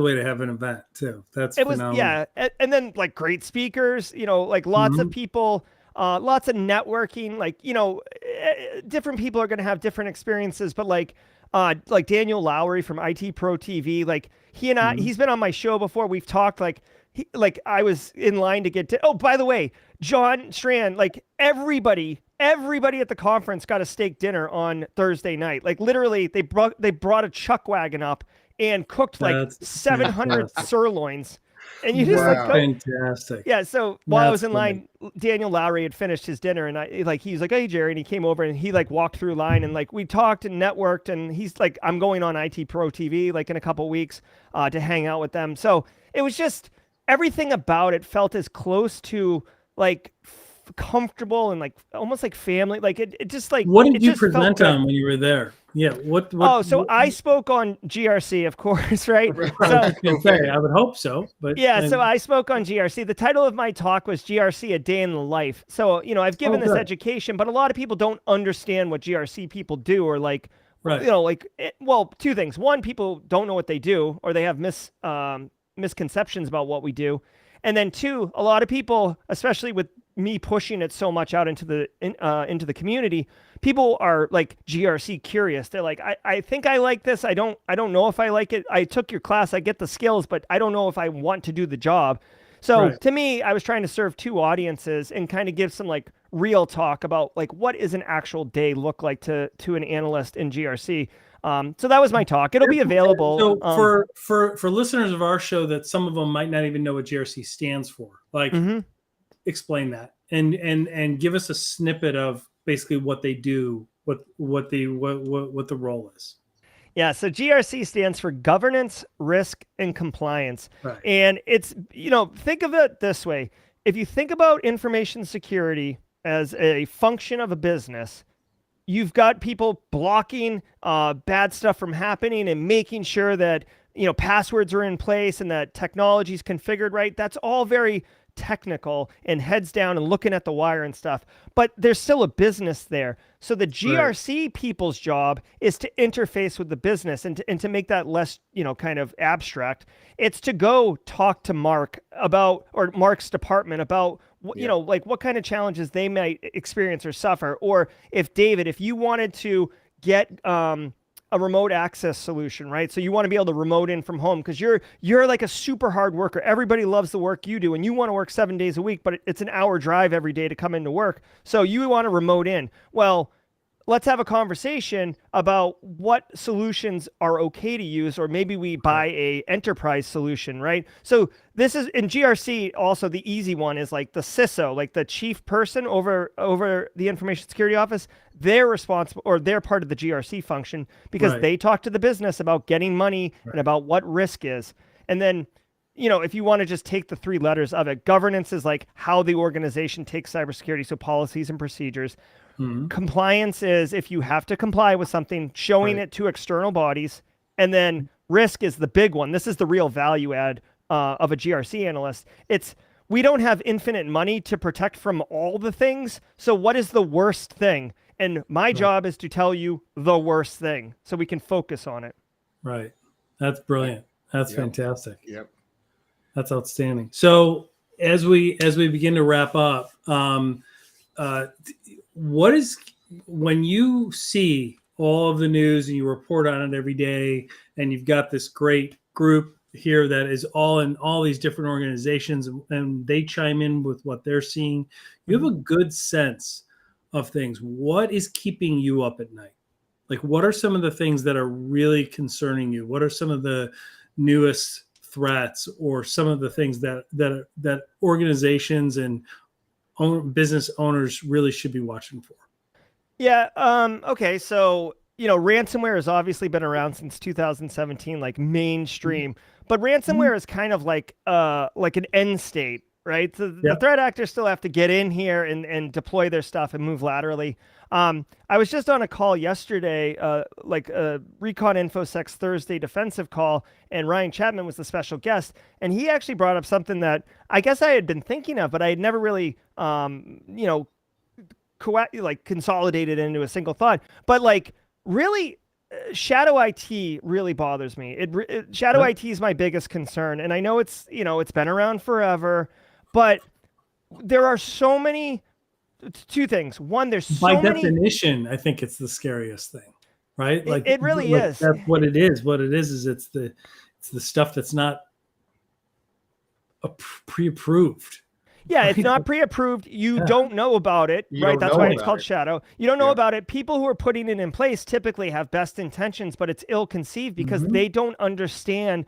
way to have an event too. That's phenomenal. Yeah, and then like great speakers, like lots of people, lots of networking. Like different people are going to have different experiences, but like Daniel Lowry from IT Pro TV, like he and I, he's been on my show before. We've talked like I was in line to get to. Oh, by the way, John Strand, like everybody at the conference got a steak dinner on Thursday night. Like literally, they brought a chuck wagon up and cooked like 700 sirloins. And you just fantastic. Yeah. So while I was in line, Daniel Lowry had finished his dinner, and he's like, hey, Jerry. And he came over and he like walked through line, and like we talked and networked, and he's like, I'm going on IT Pro TV like in a couple weeks to hang out with them. So it was just everything about it felt as close to like comfortable and like almost like family. Like it just like, what did you present on when you were there? Yeah. I spoke on GRC, of course, right? I would hope so, but so I spoke on GRC. The title of my talk was GRC, a day in the life. So, I've given this education, but a lot of people don't understand what GRC people do, or like, two things. One, people don't know what they do, or they have misconceptions about what we do. And then two, a lot of people, especially with me pushing it so much out into the community, people are like GRC curious. They're like, I think I like this. I don't know if I like it. I took your class. I get the skills, but I don't know if I want to do the job. So to me, I was trying to serve two audiences and kind of give some like real talk about like what is an actual day look like to an analyst in GRC. So that was my talk. It'll be available. So for listeners of our show, that some of them might not even know what GRC stands for. Like, explain that and give us a snippet of basically what they do, what the role is. Yeah. So GRC stands for governance, risk, and compliance. Right. And it's, think of it this way. If you think about information security as a function of a business, you've got people blocking bad stuff from happening and making sure that, passwords are in place and that technology is configured right. That's all very technical and heads down and looking at the wire and stuff, but there's still a business there. So the GRC people's job is to interface with the business and to make that less, kind of abstract. It's to go talk to Mark about, or Mark's department about, like what kind of challenges they might experience or suffer. Or if you wanted to get, a remote access solution, right? So you want to be able to remote in from home because you're like a super hard worker. Everybody loves the work you do, and you want to work 7 days a week, but it's an hour drive every day to come into work. So you want to remote in. Well, let's have a conversation about what solutions are okay to use, or maybe we buy a enterprise solution, right? So this is in GRC. Also, the easy one is like the CISO, like the chief person over the information security office. They're responsible, or they're part of the GRC function because they talk to the business about getting money and about what risk is. And then, if you want to just take the 3 letters of it, governance is like how the organization takes cybersecurity, so policies and procedures. Compliance is if you have to comply with something, showing it to external bodies. And then risk is the big one. This is the real value add of a GRC analyst. We don't have infinite money to protect from all the things. So what is the worst thing? And my job is to tell you the worst thing so we can focus on it. Right. That's brilliant. That's fantastic. Yep. That's outstanding. So as we begin to wrap up, when you see all of the news and you report on it every day, and you've got this great group here that is all in all these different organizations, and they chime in with what they're seeing. You have a good sense of things. What is keeping you up at night? Like, what are some of the things that are really concerning you? What are some of the newest threats, or some of the things that organizations and business owners really should be watching for? Yeah. Okay. So, ransomware has obviously been around since 2017, like mainstream, but ransomware is kind of like an end state, right? So the threat actors still have to get in here and deploy their stuff and move laterally. I was just on a call yesterday, like a Recon InfoSec's Thursday defensive call, and Ryan Chapman was the special guest, and he actually brought up something that I guess I had been thinking of, but I had never really, consolidated into a single thought. But like, really, shadow IT really bothers me. Shadow IT is my biggest concern, and I know it's been around forever, but there are so many. Two things. One, there's so by many. definition, I think it's the scariest thing, right? Like it really is. That's what it is. What it is it's the stuff that's not pre-approved. Yeah, it's not pre-approved. You don't know about it, right? That's why it's called shadow. You don't know about it. People who are putting it in place typically have best intentions, but it's ill-conceived because they don't understand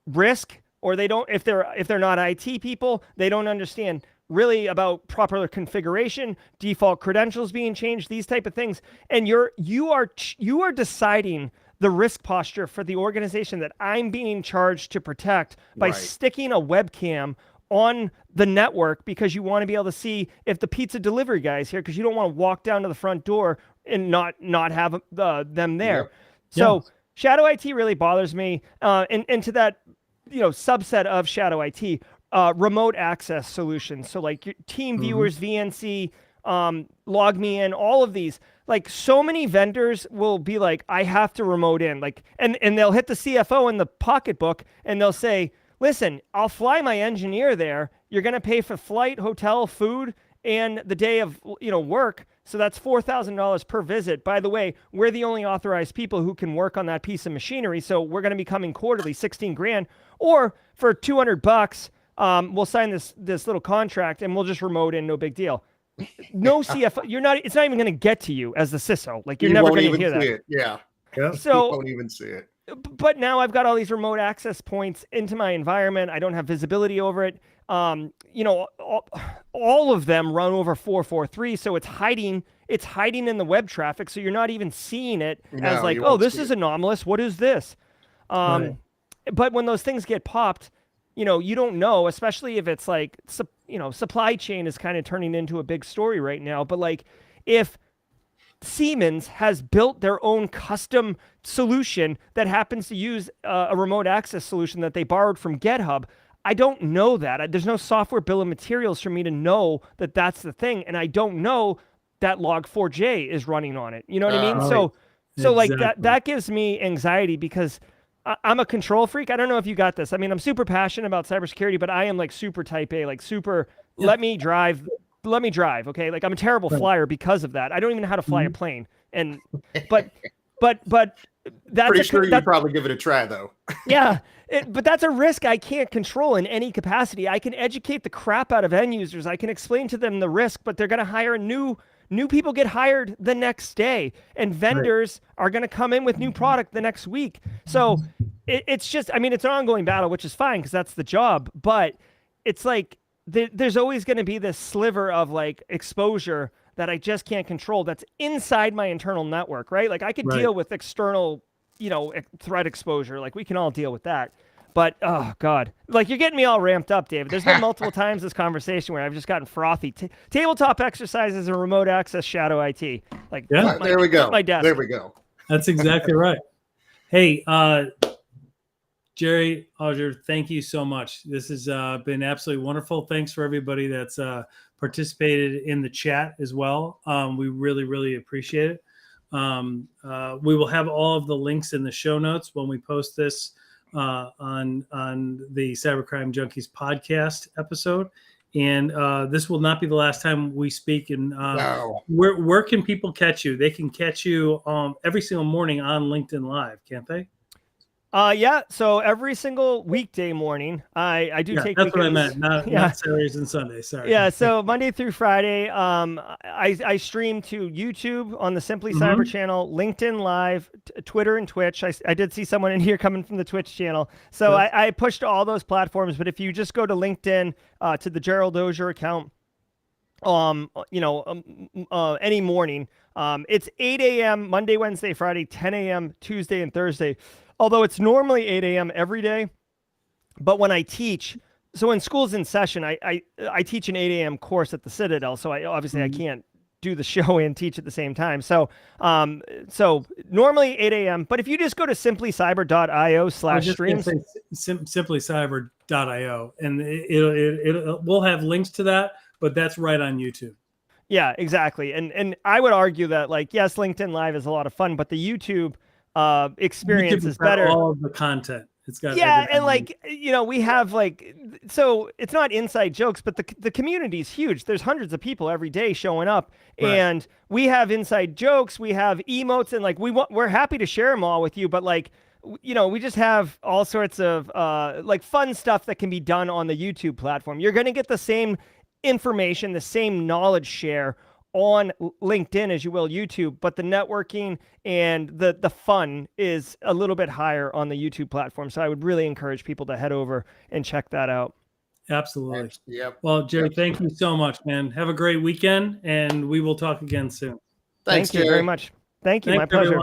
risk, or they don't. If they're not IT people, they don't understand really about proper configuration, default credentials being changed, these type of things. And you are deciding the risk posture for the organization that I'm being charged to protect by sticking a webcam on the network because you want to be able to see if the pizza delivery guy is here, because you don't want to walk down to the front door and not have them there. Yep. So shadow IT really bothers me. And to that, subset of shadow IT, remote access solutions. So like your team viewers, VNC, log me in, all of these, like so many vendors will be like, I have to remote in, like, and they'll hit the CFO in the pocketbook and they'll say, listen, I'll fly my engineer there. You're going to pay for flight, hotel, food, and the day of, work. So that's $4,000 per visit. By the way, we're the only authorized people who can work on that piece of machinery. So we're going to be coming quarterly, 16 grand, or for $200, we'll sign this little contract and we'll just remote in, no big deal. No CFO, it's not even going to get to you as the CISO. Like you're never going to hear that. It. Yeah. So you won't even see it. But now I've got all these remote access points into my environment. I don't have visibility over it. All of them run over 443. So it's hiding in the web traffic. So you're not even seeing it as like, oh, this is anomalous. What is this? But when those things get popped, you don't know, especially if it's like, supply chain is kind of turning into a big story right now. But like if Siemens has built their own custom solution that happens to use a remote access solution that they borrowed from GitHub, I don't know that. There's no software bill of materials for me to know that that's the thing. And I don't know that Log4j is running on it. You know what I mean? So like that gives me anxiety because I'm a control freak. I don't know if you got this. I mean, I'm super passionate about cybersecurity, but I am like super type A, like super, let me drive. Okay. Like I'm a terrible flyer because of that. I don't even know how to fly a plane. And, but that's pretty sure you'd probably give it a try though. Yeah. But that's a risk I can't control in any capacity. I can educate the crap out of end users. I can explain to them the risk, but they're going to hire new people get hired the next day, and vendors are going to come in with new product the next week. So it's just, I mean, it's an ongoing battle, which is fine because that's the job. But it's like there's always going to be this sliver of like exposure that I just can't control. That's inside my internal network, right? Like I could deal with external, threat exposure. Like we can all deal with that. But, oh, God, like you're getting me all ramped up, David. There's been multiple times this conversation where I've just gotten frothy. Tabletop exercises and remote access shadow IT. Like, there we go. My desk. There we go. That's exactly right. Hey, Gerald Auger, thank you so much. This has been absolutely wonderful. Thanks for everybody that's participated in the chat as well. We really, really appreciate it. We will have all of the links in the show notes when we post this on the Cybercrime Junkies podcast episode. And this will not be the last time we speak. And where can people catch you? They can catch you every single morning on LinkedIn Live, can't they? Yeah. So every single weekday morning, I do take that's what I weekends. meant, not Saturdays and Sundays. Sorry. Yeah, so Monday through Friday, I stream to YouTube on the Simply Cyber channel, LinkedIn Live, Twitter, and Twitch. I did see someone in here coming from the Twitch channel. So I pushed to all those platforms. But if you just go to LinkedIn, to the Gerald Auger account, any morning, it's 8 a.m. Monday, Wednesday, Friday, 10 a.m. Tuesday and Thursday. Although it's normally 8 a.m. every day. But when I teach, so when school's in session, I teach an 8 a.m. course at the Citadel. So I can't do the show and teach at the same time. So normally 8 a.m. But if you just go to simplycyber.io/streams, simplycyber.io, and we'll have links to that, but that's right on YouTube. Yeah, exactly. And I would argue that, like, yes, LinkedIn Live is a lot of fun, but the YouTube experience is better. All of the content. It's got and like, we have like, so it's not inside jokes, but the community is huge. There's hundreds of people every day showing up, and we have inside jokes, we have emotes, and like we're happy to share them all with you. But like, we just have all sorts of like fun stuff that can be done on the YouTube platform. You're going to get the same information, the same knowledge share on LinkedIn as you will YouTube, but the networking and the fun is a little bit higher on the YouTube platform. So I would really encourage people to head over and check that out. Absolutely. Yep. Well, Jerry, thank you so much, man. Have a great weekend, and we will talk again soon. Thanks, Thank you very much. Thank you. My pleasure. Everyone.